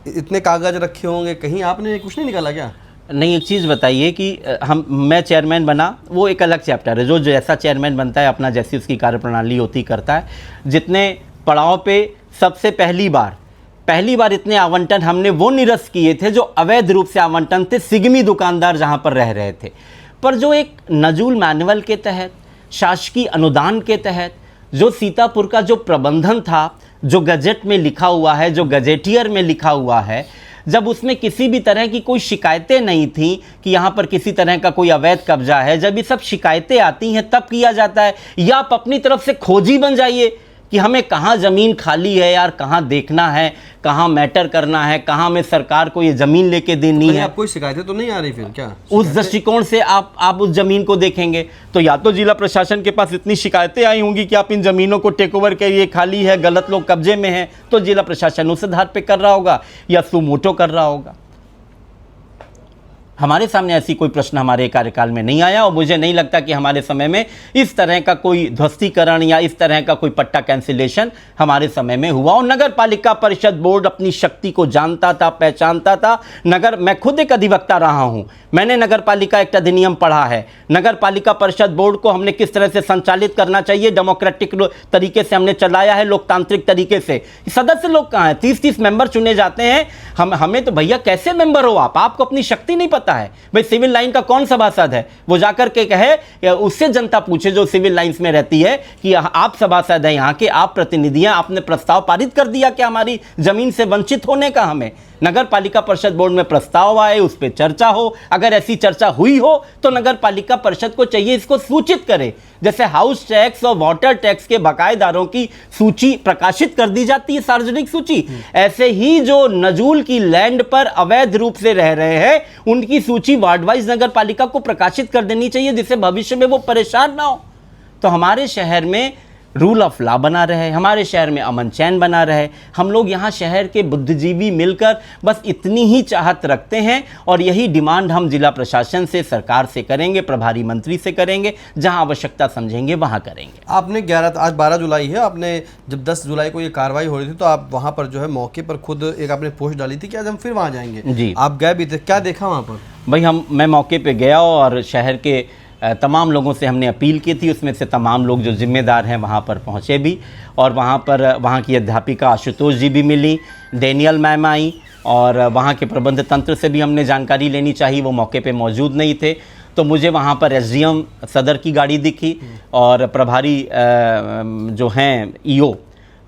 Speaker 2: इतने कागज रखे होंगे, कहीं आपने कुछ नहीं निकाला क्या?
Speaker 1: नहीं, एक चीज़ बताइए कि मैं चेयरमैन बना, वो एक अलग चैप्टर है। जो जैसा चेयरमैन बनता है, अपना जैसी उसकी कार्यप्रणाली होती करता है। जितने पड़ाव पे सबसे पहली बार इतने आवंटन हमने वो निरस्त किए थे जो अवैध रूप से आवंटन थे, सिगमी दुकानदार जहाँ पर रह रहे थे। पर जो एक नजूल मैनुअल के तहत, शासकीय अनुदान के तहत जो सीतापुर का जो प्रबंधन था, जो गजट में लिखा हुआ है, जो गजेटियर में लिखा हुआ है, जब उसमें किसी भी तरह की कोई शिकायतें नहीं थी कि यहाँ पर किसी तरह का कोई अवैध कब्जा है, जब ये सब शिकायतें आती हैं तब किया जाता है। या आप अपनी तरफ से खोजी बन जाइए कि हमें कहाँ ज़मीन खाली है यार, कहाँ देखना है, कहाँ मैटर करना है, कहाँ में सरकार को ये ज़मीन लेके देनी है।
Speaker 2: आपको शिकायतें तो नहीं आ रही फिर क्या?
Speaker 1: उस दृष्टिकोण से आप उस ज़मीन को देखेंगे तो या तो जिला प्रशासन के पास इतनी शिकायतें आई होंगी कि आप इन ज़मीनों को टेक ओवर करिए, खाली है, गलत लोग कब्जे में हैं, तो जिला प्रशासन उस आधार पर कर रहा होगा या सुमोटो कर रहा होगा। हमारे सामने ऐसी कोई प्रश्न हमारे कार्यकाल में नहीं आया और मुझे नहीं लगता कि हमारे समय में इस तरह का कोई ध्वस्तीकरण या इस तरह का कोई पट्टा कैंसिलेशन हमारे समय में हुआ। और नगर पालिका परिषद बोर्ड अपनी शक्ति को जानता था, पहचानता था। मैं खुद एक अधिवक्ता रहा हूं, मैंने नगर पालिका एक्ट अधिनियम पढ़ा है। नगर पालिका परिषद बोर्ड को हमने किस तरह से संचालित करना चाहिए, डेमोक्रेटिक तरीके से हमने चलाया है, लोकतांत्रिक तरीके से। सदस्य लोग कहाँ हैं? 30-30 मेंबर चुने जाते हैं। हमें तो भैया कैसे मेंबर हो आपको अपनी शक्ति नहीं पता है। भाई सिविल लाइन का कौन सभासद है, वो जाकर के कहे, उससे जनता पूछे जो सिविल लाइंस में रहती है कि आप सभासद हैं, यहाँ के आप प्रतिनिधि हैं, आपने प्रस्ताव पारित कर दिया कि हमारी जमीन से वंचित होने का? हमें नगर पालिका परिषद बोर्ड में प्रस्ताव आए, उस पर चर्चा हो, अगर ऐसी चर्चा हुई हो तो नगर पालिका परिषद को चाहिए इसको सूचित करे। जैसे हाउस टैक्स और वाटर टैक्स के बकायेदारों की सूची प्रकाशित कर दी जाती है, सार्वजनिक सूची, ऐसे ही जो नजूल की लैंड पर अवैध रूप से रह रहे हैं उनकी सूची वार्ड वाइज नगर पालिका को प्रकाशित कर देनी चाहिए, जिससे भविष्य में वो परेशान ना हो। तो हमारे शहर में रूल ऑफ लॉ बना रहे, हमारे शहर में अमन चैन बना रहे। हम लोग यहाँ शहर के बुद्धिजीवी मिलकर बस इतनी ही चाहत रखते हैं और यही डिमांड हम जिला प्रशासन से, सरकार से करेंगे, प्रभारी मंत्री से करेंगे, जहाँ आवश्यकता समझेंगे वहाँ करेंगे।
Speaker 2: आपने आज 12 जुलाई है, आपने जब 10 जुलाई को ये कार्रवाई हो रही थी तो आप वहाँ पर जो है मौके पर खुद एक आपने पोस्ट डाली थी कि आज हम फिर वहाँ जाएंगे
Speaker 1: जी।
Speaker 2: आप गए भी थे, क्या देखा वहाँ पर?
Speaker 1: भाई मैं मौके पे गया और शहर के तमाम लोगों से हमने अपील की थी, उसमें से तमाम लोग जो जिम्मेदार हैं वहाँ पर पहुँचे भी, और वहाँ की अध्यापिका आशुतोष जी भी मिली, डेनियल मैम आई, और वहाँ के प्रबंध तंत्र से भी हमने जानकारी लेनी चाहिए, वो मौके पे मौजूद नहीं थे। तो मुझे वहाँ पर एसडीएम सदर की गाड़ी दिखी और प्रभारी जो हैं ईओ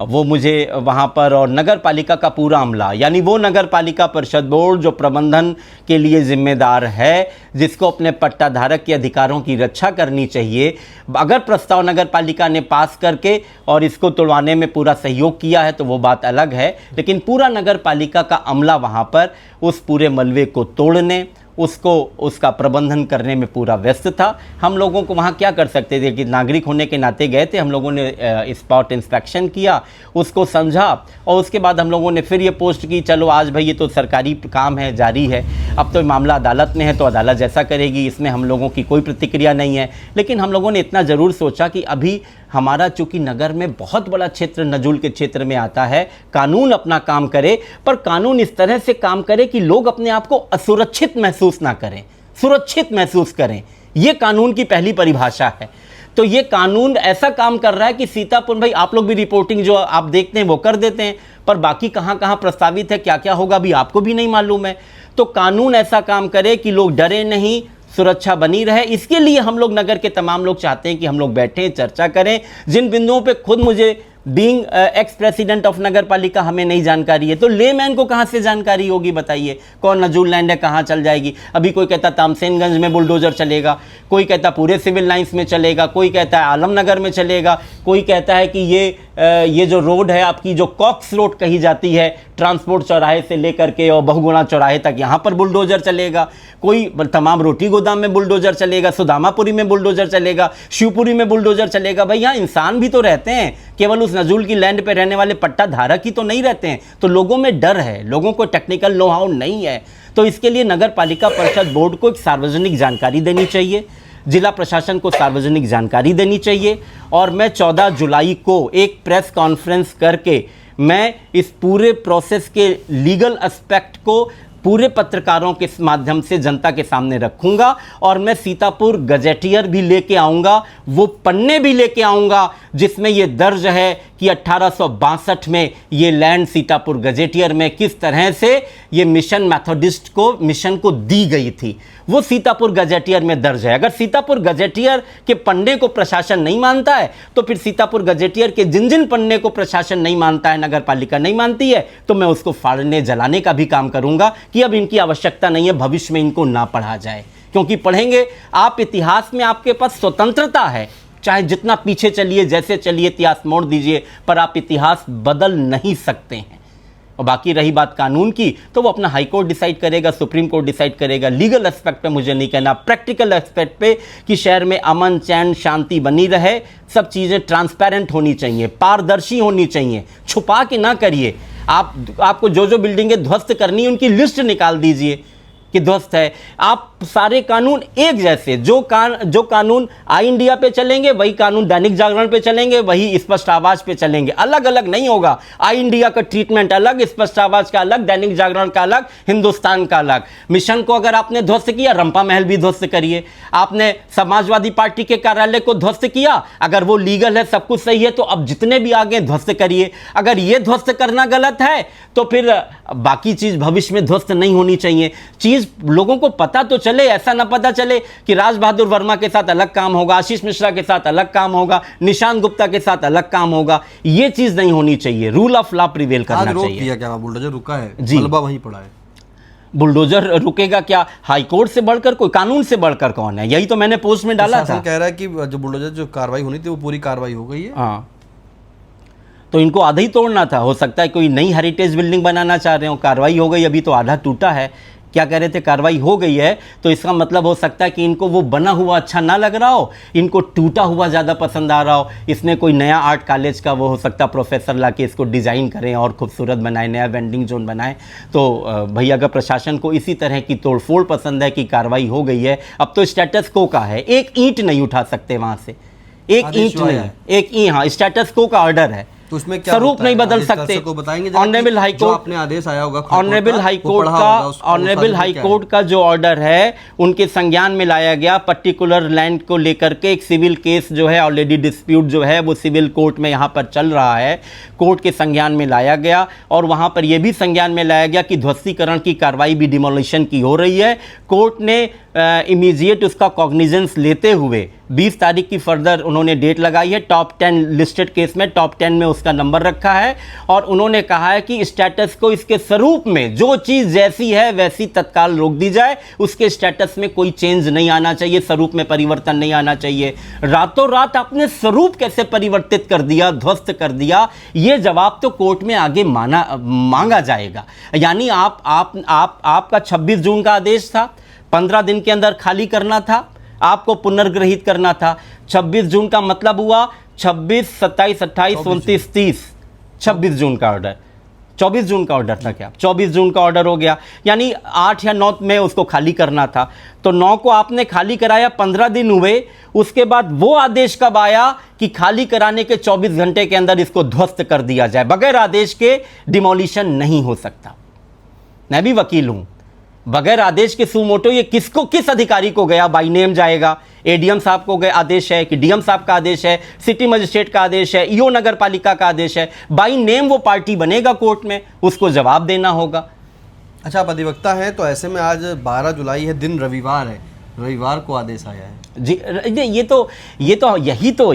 Speaker 1: वो मुझे वहाँ पर, और नगर पालिका का पूरा अमला, यानी वो नगर पालिका परिषद बोर्ड जो प्रबंधन के लिए जिम्मेदार है, जिसको अपने पट्टाधारक के अधिकारों की रक्षा करनी चाहिए। अगर प्रस्ताव नगर पालिका ने पास करके और इसको तोड़वाने में पूरा सहयोग किया है तो वो बात अलग है, लेकिन पूरा नगर पालिका का अमला वहाँ पर उस पूरे मलबे को तोड़ने, उसका प्रबंधन करने में पूरा व्यस्त था। हम लोगों को वहाँ क्या कर सकते थे कि नागरिक होने के नाते गए थे, हम लोगों ने स्पॉट इंस्पेक्शन किया, उसको समझा, और उसके बाद हम लोगों ने फिर ये पोस्ट की, चलो आज भाई ये तो सरकारी काम है, जारी है, अब तो मामला अदालत में है तो अदालत जैसा करेगी, इसमें हम लोगों की कोई प्रतिक्रिया नहीं है। लेकिन हम लोगों ने इतना ज़रूर सोचा कि अभी हमारा चूँकि नगर में बहुत बड़ा क्षेत्र नजूल के क्षेत्र में आता है, कानून अपना काम करे, पर कानून इस तरह से काम करे कि लोग अपने आप को असुरक्षित महसूस ना करें, सुरक्षित महसूस करें। ये कानून की पहली परिभाषा है। तो ये कानून ऐसा काम कर रहा है कि सीतापुर, भाई आप लोग भी रिपोर्टिंग जो आप देखते हैं वो कर देते हैं, पर बाकी कहाँ कहाँ प्रस्तावित है, क्या क्या होगा अभी आपको भी नहीं मालूम है। तो कानून ऐसा काम करे कि लोग डरे नहीं, सुरक्षा बनी रहे। इसके लिए हम लोग नगर के तमाम लोग चाहते हैं कि हम लोग बैठें, चर्चा करें। जिन बिंदुओं पे खुद मुझे बीइंग एक्स प्रेसिडेंट ऑफ नगर पालिका हमें नहीं जानकारी है, तो लेमैन को कहाँ से जानकारी होगी बताइए? कौन नजूल लैंड है, कहाँ चल जाएगी? अभी कोई कहता तामसेनगंज में बुलडोजर चलेगा, कोई कहता पूरे सिविल लाइंस में चलेगा, कोई कहता है आलमनगर में चलेगा, कोई कहता है कि ये जो रोड है आपकी, जो कॉक्स रोड कही जाती है, ट्रांसपोर्ट चौराहे से लेकर के और बहुगुणा चौराहे तक, यहाँ पर बुलडोजर चलेगा। कोई तमाम रोटी गोदाम में बुलडोजर चलेगा, सुदामापुरी में बुलडोजर चलेगा, शिवपुरी में बुलडोजर चलेगा। भाई यहाँ इंसान भी तो रहते हैं, केवल उस नजूल की लैंड पे रहने वाले पट्टा धारक ही तो नहीं रहते हैं। तो लोगों में डर है, लोगों को टेक्निकल नो हाउ नहीं है। तो इसके लिए नगर पालिका परिषद बोर्ड को एक सार्वजनिक जानकारी देनी चाहिए, जिला प्रशासन को सार्वजनिक जानकारी देनी चाहिए, और मैं 14 जुलाई को एक प्रेस कॉन्फ्रेंस करके मैं इस पूरे प्रोसेस के लीगल एस्पेक्ट को पूरे पत्रकारों के माध्यम से जनता के सामने रखूंगा, और मैं सीतापुर गजेटियर भी लेके आऊंगा, वो पन्ने भी लेके आऊंगा जिसमें ये दर्ज है कि 1862 में ये लैंड सीतापुर गजेटियर में किस तरह से ये मिशन मेथोडिस्ट को मिशन को दी गई थी, वो सीतापुर गजेटियर में दर्ज है। अगर सीतापुर गजेटियर के पन्ने को प्रशासन नहीं मानता है तो फिर सीतापुर गजेटियर के जिन जिन पन्ने को प्रशासन नहीं मानता है, नगर पालिका नहीं मानती है, तो मैं उसको फाड़ने जलाने का भी काम करूंगा कि अब इनकी आवश्यकता नहीं है, भविष्य में इनको ना पढ़ा जाए। क्योंकि पढ़ेंगे आप इतिहास में, आपके पास स्वतंत्रता है, चाहे जितना पीछे चलिए, जैसे चलिए, इतिहास मोड़ दीजिए, पर आप इतिहास बदल नहीं सकते हैं। और बाकी रही बात कानून की, तो वो अपना हाई कोर्ट डिसाइड करेगा, सुप्रीम कोर्ट डिसाइड करेगा। लीगल एस्पेक्ट पे मुझे नहीं कहना, प्रैक्टिकल एस्पेक्ट पे कि शहर में अमन चैन शांति बनी रहे, सब चीज़ें ट्रांसपेरेंट होनी चाहिए, पारदर्शी होनी चाहिए, छुपा के ना करिए। आपको जो जो बिल्डिंगें ध्वस्त करनी है उनकी लिस्ट निकाल दीजिए कि ध्वस्त है। आप सारे कानून एक जैसे, जो कानून आई इंडिया पे चलेंगे वही कानून दैनिक जागरण पे चलेंगे, वही स्पष्ट आवाज पे चलेंगे, अलग अलग नहीं होगा। आई इंडिया का ट्रीटमेंट अलग, स्पष्ट आवाज का अलग, दैनिक जागरण का अलग, हिंदुस्तान का अलग। मिशन को अगर आपने ध्वस्त किया, रंपा महल भी ध्वस्त करिए। आपने समाजवादी पार्टी के कार्यालय को ध्वस्त किया, अगर वो लीगल है, सब कुछ सही है, तो अब जितने भी आगे ध्वस्त करिए। अगर ये ध्वस्त करना गलत है तो फिर बाकी चीज भविष्य में ध्वस्त नहीं होनी चाहिए। चीज एटलीस्ट लोगों को पता तो चले, ऐसा ना पता चले कि राज बहादुर वर्मा के साथ अलग काम होगा, आशीष मिश्रा के साथ अलग काम होगा, निशांत गुप्ता के साथ अलग काम होगा। ये चीज नहीं होनी चाहिए, रूल ऑफ लॉ प्रिवेल करना चाहिए।
Speaker 2: दिया क्या बुलडोजर रुका है
Speaker 1: जी,
Speaker 2: मलबा वहीं पड़ा है।
Speaker 1: बुलडोजर रुकेगा क्या? हाईकोर्ट से बढ़कर कोई, कानून से बढ़कर कौन है? यही तो मैंने पोस्ट में डाला था।
Speaker 2: कह रहा है कि जो बुलडोजर जो कार्रवाई होनी थी वो पूरी कार्रवाई हो गई है।
Speaker 1: हाँ, तो इनको आधा ही तोड़ना था। हो सकता है कोई नई हेरिटेज बिल्डिंग बनाना चाह रहे हो, कार्रवाई हो गई, अभी तो आधा टूटा है। क्या कह रहे थे? कार्रवाई हो गई है, तो इसका मतलब हो सकता है कि इनको वो बना हुआ अच्छा ना लग रहा हो, इनको टूटा हुआ ज़्यादा पसंद आ रहा हो। इसमें कोई नया आर्ट कॉलेज का वो हो सकता है प्रोफेसर ला के इसको डिज़ाइन करें और खूबसूरत बनाए, नया वेंडिंग जोन बनाए। तो भैया अगर प्रशासन को इसी तरह की तोड़फोड़ पसंद है कि कार्रवाई हो गई है, अब तो स्टेटस को का है, एक ईंट नहीं उठा सकते वहाँ से, एक ईंट नहीं, एक ईंट, हाँ स्टेटस को का ऑर्डर है,
Speaker 2: तो उसमें क्या
Speaker 1: स्वरूप नहीं बदल सकते। ऑनरेबल हाई कोर्ट,
Speaker 2: अपने आदेश आया होगा,
Speaker 1: ऑनरेबल हाई कोर्ट का, ऑनरेबल हाई कोर्ट का जो ऑर्डर है उनके संज्ञान में लाया गया। पर्टिकुलर लैंड को लेकर के एक सिविल केस जो है, ऑलरेडी डिस्प्यूट जो है वो सिविल कोर्ट में यहाँ पर चल रहा है, कोर्ट के संज्ञान में लाया गया। और वहाँ पर यह भी संज्ञान में लाया गया कि ध्वस्तीकरण की कार्रवाई भी, डिमोलिशन की हो रही है। कोर्ट ने इमीडिएट उसका कॉग्निजेंस लेते हुए 20 तारीख की फर्दर उन्होंने डेट लगाई है। टॉप 10 लिस्टेड केस में टॉप 10 में उसका नंबर रखा है, और उन्होंने कहा है कि स्टेटस को इसके स्वरूप में जो चीज़ जैसी है वैसी तत्काल रोक दी जाए, उसके स्टेटस में कोई चेंज नहीं आना चाहिए, स्वरूप में परिवर्तन नहीं आना चाहिए। रातों रात आपने स्वरूप कैसे परिवर्तित कर दिया, ध्वस्त कर दिया, ये जवाब तो कोर्ट में आगे मांगा जाएगा। यानी आपका 26 जून का आदेश था, 15 दिन के अंदर खाली करना था, आपको पुनर्ग्रहित करना था। 26 जून का मतलब हुआ 26, 27, 28, 29, 30, 26 जून का ऑर्डर, 24 जून का ऑर्डर था क्या? 24 जून का ऑर्डर हो गया, यानी 8 या 9 में उसको खाली करना था। तो 9 को आपने खाली कराया, 15 दिन हुए, उसके बाद वो आदेश कब आया कि खाली कराने के 24 घंटे के अंदर इसको ध्वस्त कर दिया जाए। बगैर आदेश के डिमोलिशन नहीं हो सकता। मैं भी वकील हूं, बगैर आदेश के सुमोटो ये किसको, किस अधिकारी को गया? बाई नेम जाएगा, एडीएम साहब को गए आदेश है कि डीएम साहब का आदेश है, सिटी मजिस्ट्रेट का आदेश है, ईओ नगर पालिका का आदेश है, बाई नेम वो पार्टी बनेगा कोर्ट में, उसको जवाब देना होगा।
Speaker 2: अच्छा, आप अधिवक्ता हैं, तो ऐसे में आज 12 जुलाई है, दिन रविवार है, रविवार को आदेश आया है
Speaker 1: जी।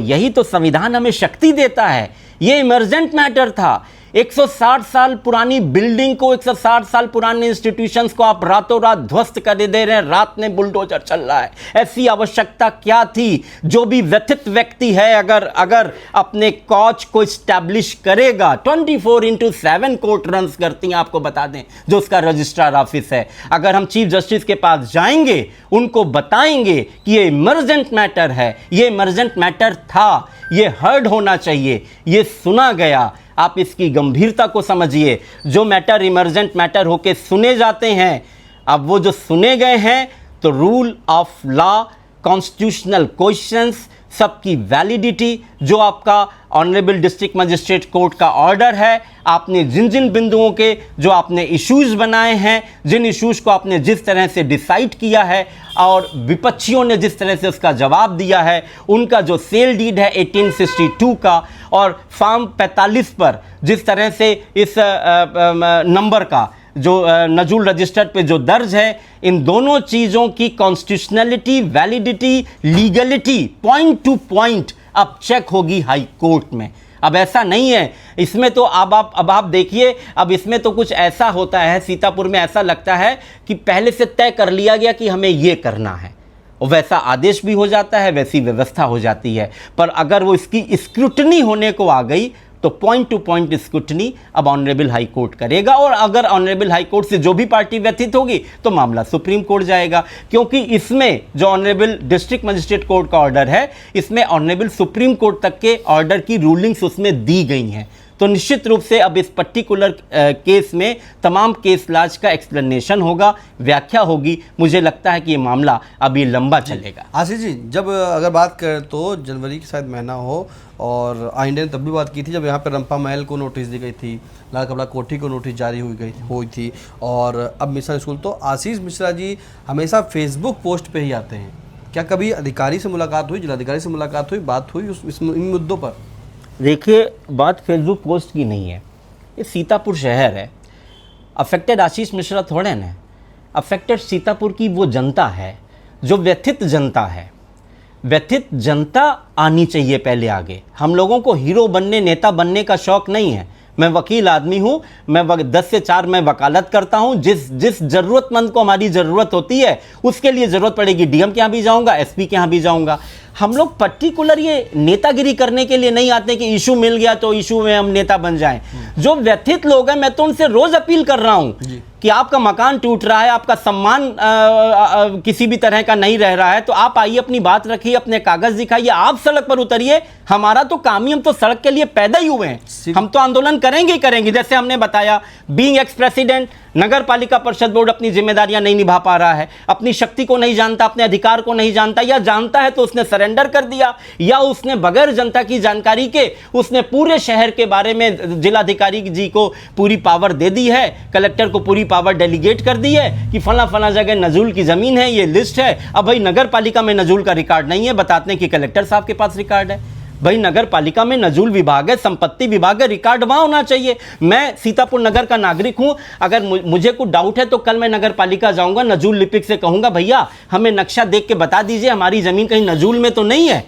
Speaker 1: यही तो संविधान हमें शक्ति देता है। ये इमरजेंट मैटर था। 160 साल पुरानी बिल्डिंग को, 160 साल पुराने इंस्टीट्यूशंस को आप रातों रात ध्वस्त कर दे रहे हैं। रात में बुलडोजर चल रहा है, ऐसी आवश्यकता क्या थी? जो भी व्यथित व्यक्ति है, अगर अपने कॉज को स्टैब्लिश करेगा, 24/7 कोर्ट रन्स करती हैं, आपको बता दें, जो उसका रजिस्ट्रार ऑफिस है। अगर हम चीफ जस्टिस के पास जाएंगे, उनको बताएंगे कि ये इमरजेंट मैटर है, ये इमरजेंट मैटर था, ये हर्ड होना चाहिए, ये सुना गया, आप इसकी गंभीरता को समझिए। जो मैटर इमरजेंट मैटर होके सुने जाते हैं, अब वो जो सुने गए हैं, तो rule of law, constitutional questions, सबकी वैलिडिटी, जो आपका ऑनरेबल डिस्ट्रिक्ट मजिस्ट्रेट कोर्ट का ऑर्डर है, आपने जिन जिन बिंदुओं के जो आपने इश्यूज बनाए हैं, जिन इश्यूज को आपने जिस तरह से डिसाइड किया है और विपक्षियों ने जिस तरह से उसका जवाब दिया है, उनका जो सेल डीड है 1862 का और फॉर्म 45 पर जिस तरह से इस नंबर का जो नजूल रजिस्टर पे जो दर्ज है, इन दोनों चीज़ों की constitutionality, validity, legality point two point अब चेक होगी हाई कोर्ट में। अब ऐसा नहीं है इसमें, तो अब आप देखिए, अब इसमें तो कुछ ऐसा होता है, सीतापुर में ऐसा लगता है कि पहले से तय कर लिया गया कि हमें ये करना है, और वैसा आदेश भी हो जाता है, वैसी व्यवस्था हो जाती है। पर अगर वो इसकी स्क्रूटनी होने को आ गई, तो पॉइंट टू पॉइंट स्क्रूटनी अब ऑनरेबल हाई कोर्ट करेगा, और अगर ऑनरेबल हाई कोर्ट से जो भी पार्टी व्यथित होगी तो मामला सुप्रीम कोर्ट जाएगा। क्योंकि इसमें जो ऑनरेबल डिस्ट्रिक्ट मजिस्ट्रेट कोर्ट का ऑर्डर है, इसमें ऑनरेबल सुप्रीम कोर्ट तक के ऑर्डर की रूलिंग्स उसमें दी गई हैं। तो निश्चित रूप से अब इस पर्टिकुलर केस में तमाम केस लाज का एक्सप्लेनेशन होगा, व्याख्या होगी। मुझे लगता है कि ये मामला अभी लंबा चलेगा।
Speaker 2: आशीष जी, जब अगर बात करें तो जनवरी के शायद महीना हो, और आईने ने तब भी बात की थी जब यहाँ पर रंपा महल को नोटिस दी गई थी, लाल कपड़ा कोठी को नोटिस जारी हुई थी, और अब मिशन स्कूल। तो आशीष मिश्रा जी हमेशा फेसबुक पोस्ट पे ही आते हैं, क्या कभी अधिकारी से मुलाकात हुई, जिलाधिकारी से मुलाकात हुई, बात हुई इन मुद्दों पर?
Speaker 1: देखिए, बात फेसबुक पोस्ट की नहीं है, ये सीतापुर शहर है, अफेक्टेड आशीष मिश्रा थोड़े ना, अफेक्टेड सीतापुर की वो जनता है, जो व्यथित जनता है। व्यथित जनता आनी चाहिए पहले आगे। हम लोगों को हीरो बनने, नेता बनने का शौक नहीं है। मैं वकील आदमी हूँ, मैं 10 से 4 मैं वकालत करता हूँ। जिस ज़रूरतमंद को हमारी ज़रूरत होती है उसके लिए ज़रूरत पड़ेगी, डीएम के यहाँ भी जाऊँगा, एसपी के यहाँ भी जाऊँगा। हम लोग पर्टिकुलर ये नेतागिरी करने के लिए नहीं आते कि इशू मिल गया तो इशू में हम नेता बन जाएं। जो व्यथित लोग हैं, मैं तो उनसे रोज़ अपील कर रहा हूँ कि आपका मकान टूट रहा है, आपका सम्मान किसी भी तरह का नहीं रह रहा है, तो आप आइए, अपनी बात रखिए, अपने कागज दिखाइए, आप सड़क पर उतरिए। हमारा तो काम ही, हम तो सड़क के लिए पैदा ही हुए हैं, हम तो आंदोलन करेंगे ही करेंगे। जैसे हमने बताया, बीइंग एक्स प्रेसिडेंट, नगर पालिका परिषद बोर्ड अपनी जिम्मेदारियां नहीं निभा पा रहा है, अपनी शक्ति को नहीं जानता, अपने अधिकार को नहीं जानता, या जानता है तो उसने सरेंडर कर दिया, या उसने बगैर जनता की जानकारी के उसने पूरे शहर के बारे में जिलाधिकारी जी को पूरी पावर दे दी है, कलेक्टर को पूरी पावर डेलीगेट कर दी है कि फला फला जगह नजूल की जमीन है, ये लिस्ट है। अब भाई नगर पालिका में नजूल का रिकॉर्ड नहीं है, बताते हैं कि कलेक्टर साहब के पास रिकॉर्ड है। भाई नगर पालिका में नजूल विभाग है, संपत्ति विभाग है, रिकॉर्ड वहां होना चाहिए। मैं सीतापुर नगर का नागरिक हूं, अगर मुझे कुछ डाउट है तो कल मैं नगर पालिका जाऊंगा, नजूल लिपिक से कहूंगा भैया हमें नक्शा देख के बता दीजिए हमारी जमीन कहीं नजूल में तो नहीं है।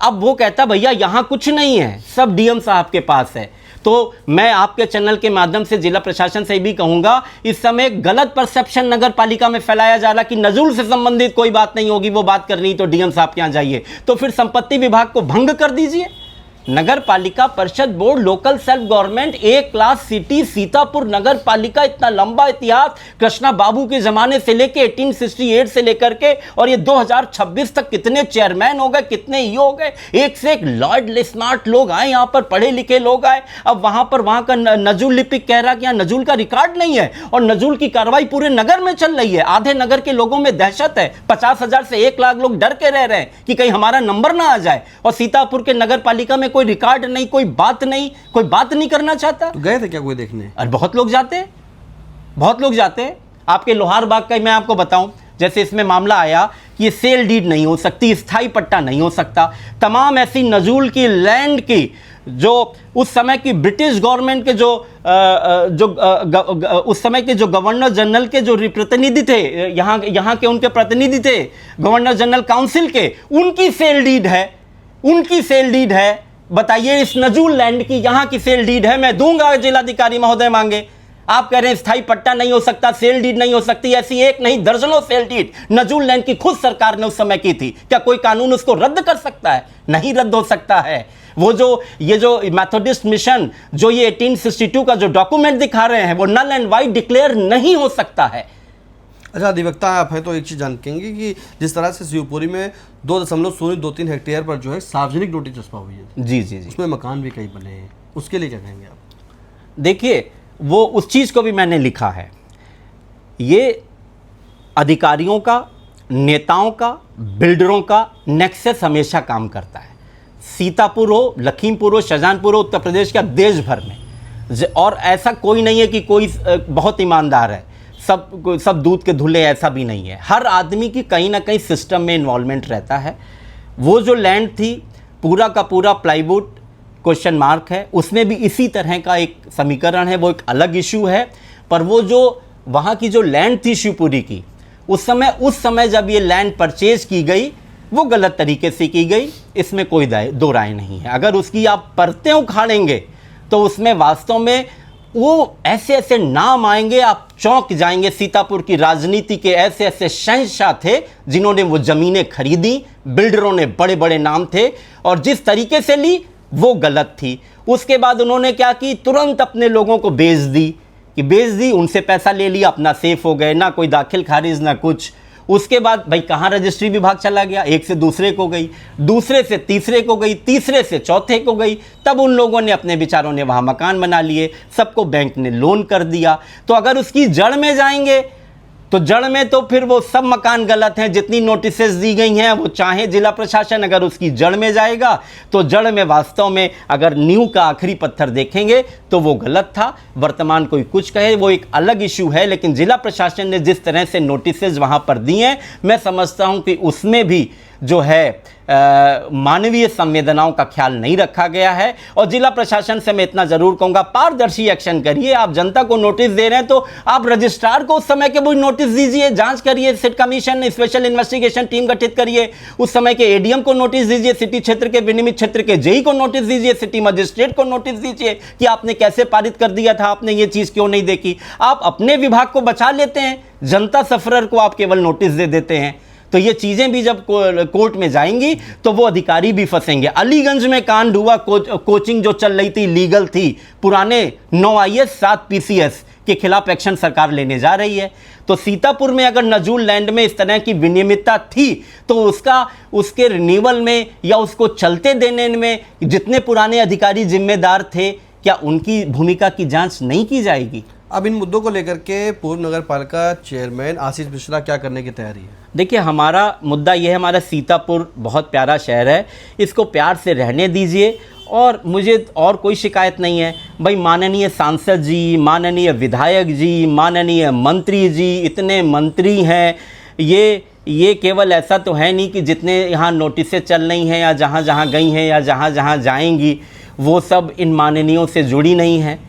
Speaker 1: अब वो कहता भैया यहां कुछ नहीं है, सब डीएम साहब के पास है। तो मैं आपके चैनल के माध्यम से जिला प्रशासन से भी कहूंगा, इस समय गलत परसेप्शन नगर पालिका में फैलाया जा रहा कि नजूल से संबंधित कोई बात नहीं होगी, वो बात करनी तो डीएम साहब के यहाँ जाइए। तो फिर संपत्ति विभाग को भंग कर दीजिए। नगर पालिका परिषद बोर्ड, लोकल सेल्फ गवर्नमेंट, ए क्लास सिटी सीतापुर नगर पालिका, इतना लंबा इतिहास, कृष्णा बाबू के जमाने से लेके 1868 से लेकर के और ये 2026 तक कितने चेयरमैन हो गए, कितने ई हो गए, एक से एक लॉर्ड स्मार्ट लोग आए यहाँ पर, पढ़े लिखे लोग आए। अब वहां का नजूल लिपिक कह रहा कि यहाँ नजूल का रिकॉर्ड नहीं है और नजूल की कार्रवाई पूरे नगर में चल रही है। आधे नगर के लोगों में दहशत है, 50,000 से 1 लाख लोग डर के रह रहे हैं कि कहीं हमारा नंबर ना आ जाए, और सीतापुर के नगर पालिका में कोई रिकॉर्ड नहीं, कोई बात नहीं करना चाहता।
Speaker 2: तो गए थे क्या कोई देखने?
Speaker 1: और बहुत लोग जाते हैं। आपके लोहार बाग का मैं आपको बताऊं, जैसे इसमें मामला आया कि ये सेल डीड नहीं हो सकती, स्थायी पट्टा नहीं हो सकता, तमाम ऐसी नजूल की लैंड की जो उस समय की ब्रिटिश गवर्नमेंट के उस समय के जो गवर्नर जनरल के जो प्रतिनिधि थे, यहाँ के उनके प्रतिनिधि थे गवर्नर जनरल काउंसिल के, उनकी सेल डीड है। बताइए, इस नजूल लैंड की यहाँ की सेल डीड है, मैं दूंगा, जिलाधिकारी महोदय मांगे। आप कह रहे हैं स्थायी पट्टा नहीं हो सकता, सेल डीड नहीं हो सकती। ऐसी एक नहीं, दर्जनों सेल डीड नजूल लैंड की खुद सरकार ने उस समय की थी। क्या कोई कानून उसको रद्द कर सकता है? नहीं रद्द हो सकता है। वो ये जो मेथोडिस्ट मिशन जो ये 1862 का जो डॉक्यूमेंट दिखा रहे हैं, वो नल एंड वाइड डिक्लेयर नहीं हो सकता है।
Speaker 2: अच्छा, अधिवक्ता आप हैं तो एक चीज़ जानेंगे कि जिस तरह से शिवपुरी में 2.023 हेक्टेयर पर जो है सार्वजनिक नोटिस चस्पा हुई है, जी, उसमें मकान भी कई बने हैं, उसके लिए क्या कहेंगे आप?
Speaker 1: देखिए, वो उस चीज़ को भी मैंने लिखा है। ये अधिकारियों का, नेताओं का, बिल्डरों का नेक्सस हमेशा काम करता है। सीतापुर हो, लखीमपुर हो, शाहजहांपुर हो, उत्तर प्रदेश का, देश भर में। और ऐसा कोई नहीं है कि कोई बहुत ईमानदार है, सब दूध के धुले, ऐसा भी नहीं है। हर आदमी की कहीं ना कहीं सिस्टम में इन्वॉल्वमेंट रहता है। वो जो लैंड थी पूरा का पूरा प्लाईवुड क्वेश्चन मार्क है, उसमें भी इसी तरह का एक समीकरण है, वो एक अलग इशू है। पर वो जो वहाँ की जो लैंड थी शिवपुरी की, उस समय जब ये लैंड परचेज की गई, वो गलत तरीके से की गई, इसमें कोई दो राय नहीं है। अगर उसकी आप परतें उखाड़ेंगे तो उसमें वास्तव में वो ऐसे ऐसे नाम आएंगे, आप चौंक जाएंगे। सीतापुर की राजनीति के ऐसे ऐसे शहंशाह थे जिन्होंने वो ज़मीनें खरीदी, बिल्डरों ने बड़े बड़े नाम थे, और जिस तरीके से ली वो गलत थी। उसके बाद उन्होंने क्या की, तुरंत अपने लोगों को बेच दी, उनसे पैसा ले लिया, अपना सेफ हो गए, ना कोई दाखिल खारिज ना कुछ। उसके बाद भाई कहाँ रजिस्ट्री विभाग चला गया, एक से दूसरे को गई, दूसरे से तीसरे को गई, तीसरे से चौथे को गई। तब उन लोगों ने, अपने विचारों ने वहाँ मकान बना लिए, सबको बैंक ने लोन कर दिया। तो अगर उसकी जड़ में जाएंगे तो जड़ में तो फिर वो सब मकान गलत हैं, जितनी नोटिसेस दी गई हैं, वो चाहे जिला प्रशासन अगर उसकी जड़ में जाएगा तो जड़ में वास्तव में अगर नींव का आखिरी पत्थर देखेंगे तो वो गलत था। वर्तमान कोई कुछ कहे, वो एक अलग इशू है, लेकिन जिला प्रशासन ने जिस तरह से नोटिसेस वहाँ पर दिए हैं, मैं समझता हूँ कि उसमें भी जो है मानवीय संवेदनाओं का ख्याल नहीं रखा गया है। और जिला प्रशासन से मैं इतना जरूर कहूँगा, पारदर्शी एक्शन करिए। आप जनता को नोटिस दे रहे हैं तो आप रजिस्ट्रार को उस समय के वो नोटिस दीजिए, जांच करिए, SIT commission special investigation team गठित करिए, उस समय के एडीएम को नोटिस दीजिए, सिटी क्षेत्र के विनियमित क्षेत्र के जेई को नोटिस दीजिए, सिटी मजिस्ट्रेट को नोटिस दीजिए कि आपने कैसे पारित कर दिया था, आपने ये चीज़ क्यों नहीं देखी। आप अपने विभाग को बचा लेते हैं, जनता सफरर को आप केवल नोटिस दे देते हैं। तो ये चीज़ें भी जब कोर्ट में जाएंगी तो वो अधिकारी भी फंसेंगे। अलीगंज में कांड हुआ, कोचिंग जो चल रही थी लीगल थी, पुराने 9 IAS 7 PCS के खिलाफ एक्शन सरकार लेने जा रही है। तो सीतापुर में अगर नजूल लैंड में इस तरह की विनियमितता थी तो उसके रिन्यूअल में या उसको चलते देने में जितने पुराने अधिकारी जिम्मेदार थे, क्या उनकी भूमिका की जांच नहीं की जाएगी?
Speaker 2: अब इन मुद्दों को लेकर के पूर्व नगर पालिका चेयरमैन आशीष मिश्रा क्या करने की तैयारी है?
Speaker 1: देखिए, हमारा मुद्दा यह है, हमारा सीतापुर बहुत प्यारा शहर है, इसको प्यार से रहने दीजिए। और मुझे और कोई शिकायत नहीं है भाई। माननीय सांसद जी, माननीय विधायक जी, माननीय मंत्री जी, इतने मंत्री हैं, ये केवल ऐसा तो है नहीं कि जितने यहाँ नोटिसें चल रही हैं या जहाँ जहाँ गई हैं या जहाँ जहाँ जाएंगी वो सब इन माननीयों से जुड़ी नहीं हैं,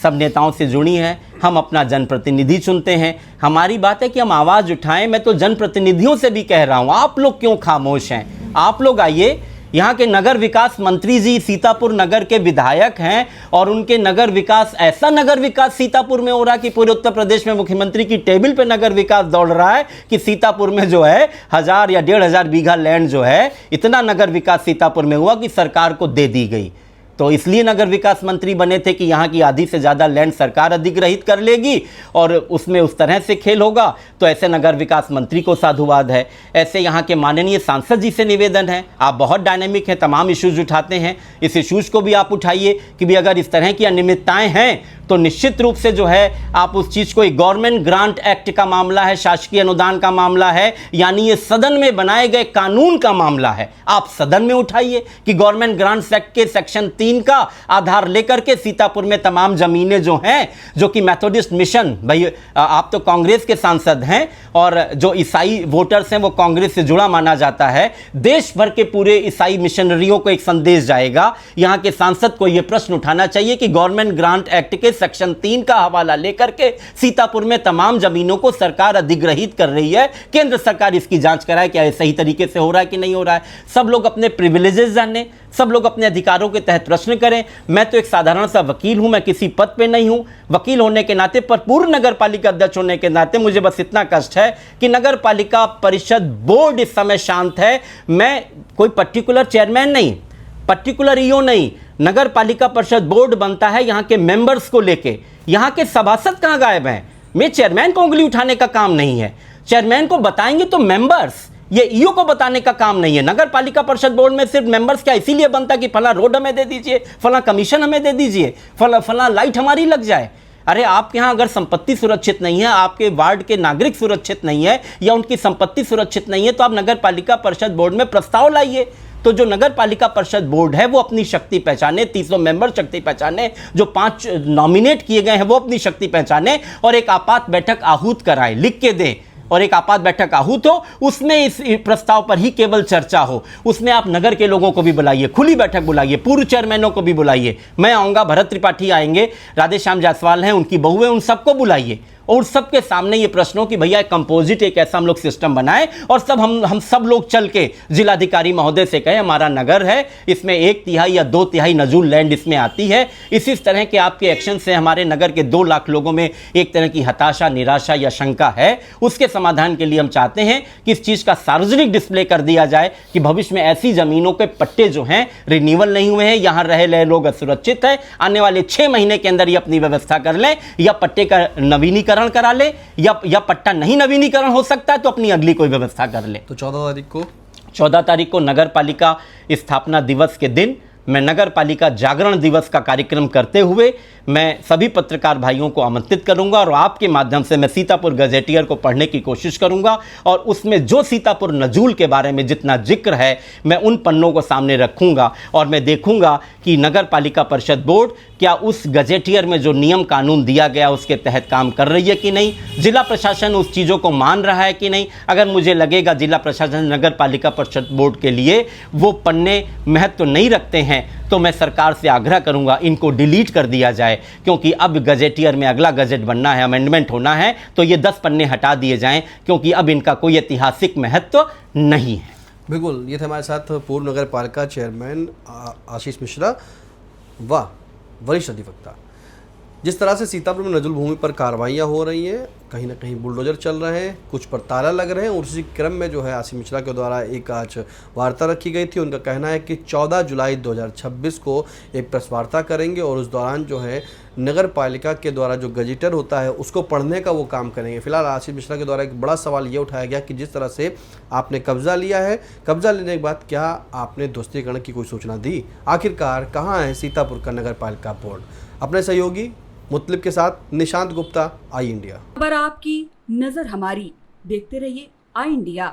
Speaker 1: सब नेताओं से जुड़ी हैं। हम अपना जनप्रतिनिधि चुनते हैं। हमारी बात है कि हम आवाज़ उठाएं। मैं तो जनप्रतिनिधियों से भी कह रहा हूं, आप लोग क्यों खामोश हैं? आप लोग आइए। यहाँ के नगर विकास मंत्री जी सीतापुर नगर के विधायक हैं और उनके नगर विकास, ऐसा नगर विकास सीतापुर में हो रहा है कि पूरे उत्तर प्रदेश में मुख्यमंत्री की टेबल पे नगर विकास दौड़ रहा है कि सीतापुर में जो है 1000 या 1500 बीघा लैंड जो है, इतना नगर विकास सीतापुर में हुआ कि सरकार को दे दी गई। तो इसलिए नगर विकास मंत्री बने थे कि यहाँ की आधी से ज़्यादा लैंड सरकार अधिग्रहित कर लेगी और उसमें उस तरह से खेल होगा। तो ऐसे नगर विकास मंत्री को साधुवाद है। ऐसे यहाँ के माननीय सांसद जी से निवेदन है, आप बहुत डायनेमिक हैं, तमाम इश्यूज उठाते हैं, इस इश्यूज को भी आप उठाइए कि भी अगर इस तरह की अनियमितताएँ हैं तो निश्चित रूप से जो है आप उस चीज़ को, एक गवर्नमेंट ग्रांट एक्ट का मामला है, शासकीय अनुदान का मामला है, यानी ये सदन में बनाए गए कानून का मामला है, आप सदन में उठाइए कि गवर्नमेंट ग्रांट्स एक्ट के सेक्शन 3 का आधार लेकर के सीतापुर में तमाम ज़मीनें जो हैं, जो कि मेथोडिस्ट मिशन, भाई आप तो कांग्रेस के सांसद हैं और जो ईसाई वोटर्स हैं वो कांग्रेस से जुड़ा माना जाता है, देश भर के पूरे ईसाई मिशनरियों को एक संदेश जाएगा। यहाँ के सांसद को यह प्रश्न उठाना चाहिए कि गवर्नमेंट ग्रांट एक्ट के सेक्शन 3 का हवाला लेकर के सीतापुर में तमाम जमीनों को सरकार अधिग्रहित कर रही है। केंद्र सरकार इसकी जांच कराए, क्या ये सही तरीके से हो रहा है कि नहीं हो रहा है। सब लोग अपने प्रिविलेजेस जानें, सब लोग अपने अधिकारों के तहत प्रश्न करें। मैं तो एक साधारण सा वकील हूं, मैं किसी पद पे नहीं हूं। वकील होने के नाते, पर पूर्व नगर पालिका अध्यक्ष होने के नाते मुझे बस इतना कष्ट है कि नगर पालिका परिषद बोर्ड इस समय शांत है। मैं कोई पर्टिकुलर चेयरमैन नहीं, पर्टिकुलर ईओ नहीं, नगर पालिका परिषद बोर्ड बनता है यहाँ के मेंबर्स को लेके। यहाँ के सभासद कहाँ गायब हैं? मैं चेयरमैन को उंगली उठाने का काम नहीं है, चेयरमैन को बताएंगे तो मेंबर्स, ये ईओ को बताने का काम नहीं है। नगर पालिका परिषद बोर्ड में सिर्फ मेंबर्स क्या इसीलिए बनता कि फला रोड हमें दे दीजिए, फला कमीशन हमें दे दीजिए, फला लाइट हमारी लग जाए। अरे आपके यहाँ अगर संपत्ति सुरक्षित नहीं है, आपके वार्ड के नागरिक सुरक्षित नहीं है या उनकी संपत्ति सुरक्षित नहीं है, तो आप नगर पालिका परिषद बोर्ड में प्रस्ताव लाइए। तो जो नगर पालिका परिषद बोर्ड है वो अपनी शक्ति पहचाने, 300 मेंबर शक्ति पहचाने, जो 5 नॉमिनेट किए गए हैं वो अपनी शक्ति पहचाने और एक आपात बैठक आहूत कराएं, लिख के दें, और एक आपात बैठक आहूत हो, उसमें इस प्रस्ताव पर ही केवल चर्चा हो। उसमें आप नगर के लोगों को भी बुलाइए, खुली बैठक बुलाइए, पूर्व चेयरमैनों को भी बुलाइए। मैं आऊँगा, भरत त्रिपाठी आएंगे, राधेश्याम जायसवाल हैं, उनकी बहू है, उन सबको बुलाइए और सबके सामने ये प्रश्न हो कि भैया कंपोजिट एक ऐसा हम लोग सिस्टम बनाएं और सब हम सब लोग चल के जिलाधिकारी महोदय से कहें हमारा नगर है, इसमें 1/3 या 2/3 नजूल लैंड इसमें आती है। इसी तरह के आपके एक्शन से हमारे नगर के 2 लाख लोगों में एक तरह की हताशा, निराशा या शंका है। उसके समाधान के लिए हम चाहते हैं कि इस चीज़ का सार्वजनिक डिस्प्ले कर दिया जाए कि भविष्य में ऐसी ज़मीनों के पट्टे जो हैं रिन्यूअल नहीं हुए हैं, यहाँ रहे लोग असुरक्षित है, आने वाले 6 महीने के अंदर ये अपनी व्यवस्था कर लें या पट्टे का नवीनीकरण करा ले या पट्टा नहीं नवीनीकरण हो सकता है तो अपनी अगली कोई व्यवस्था कर ले।
Speaker 2: तो 14 तारीख को
Speaker 1: नगर पालिका स्थापना दिवस के दिन मैं नगर पालिका जागरण दिवस का कार्यक्रम करते हुए मैं सभी पत्रकार भाइयों को आमंत्रित करूंगा और आपके माध्यम से मैं सीतापुर गजेटियर को पढ़ने की कोशिश करूंगा और उसमें जो सीतापुर नजूल के बारे में जितना जिक्र है मैं उन पन्नों को सामने रखूंगा और मैं देखूंगा कि नगर पालिका परिषद बोर्ड क्या उस गजेटियर में जो नियम कानून दिया गया उसके तहत काम कर रही है कि नहीं, जिला प्रशासन उस चीज़ों को मान रहा है कि नहीं। अगर मुझे लगेगा जिला प्रशासन नगर पालिका परिषद बोर्ड के लिए वो पन्ने महत्व नहीं रखते हैं तो मैं सरकार से आग्रह करूंगा इनको डिलीट कर दिया जाए, क्योंकि अब गजेटियर में अगला गजेट बनना है, अमेंडमेंट होना है, तो ये 10 पन्ने हटा दिए जाएं क्योंकि अब इनका कोई ऐतिहासिक महत्व नहीं है।
Speaker 2: बिल्कुल, ये थे हमारे साथ पूर्व नगर पालिका चेयरमैन आशीष मिश्रा व वरिष्ठ अधिवक्ता। जिस तरह से सीतापुर में नजुल भूमि पर कार्रवाइयाँ हो रही हैं, कहीं ना कहीं बुलडोजर चल रहे हैं, कुछ पर ताला लग रहे हैं और उसी क्रम में जो है आशीष मिश्रा के द्वारा एक आज वार्ता रखी गई थी। उनका कहना है कि 14 जुलाई 2026 को एक प्रेस वार्ता करेंगे और उस दौरान जो है नगर पालिका के द्वारा जो गजेटर होता है उसको पढ़ने का वो काम करेंगे। फिलहाल आशीष मिश्रा के द्वारा एक बड़ा सवाल ये उठाया गया कि जिस तरह से आपने कब्जा लिया है, कब्जा लेने के बाद क्या आपने ध्वस्तीकरण की कोई सूचना दी? आखिरकार कहाँ है सीतापुर का नगर पालिका बोर्ड? अपने सहयोगी मुतलिब के साथ निशांत गुप्ता, आई इंडिया।
Speaker 3: खबर आपकी, नजर हमारी, देखते रहिए आई इंडिया।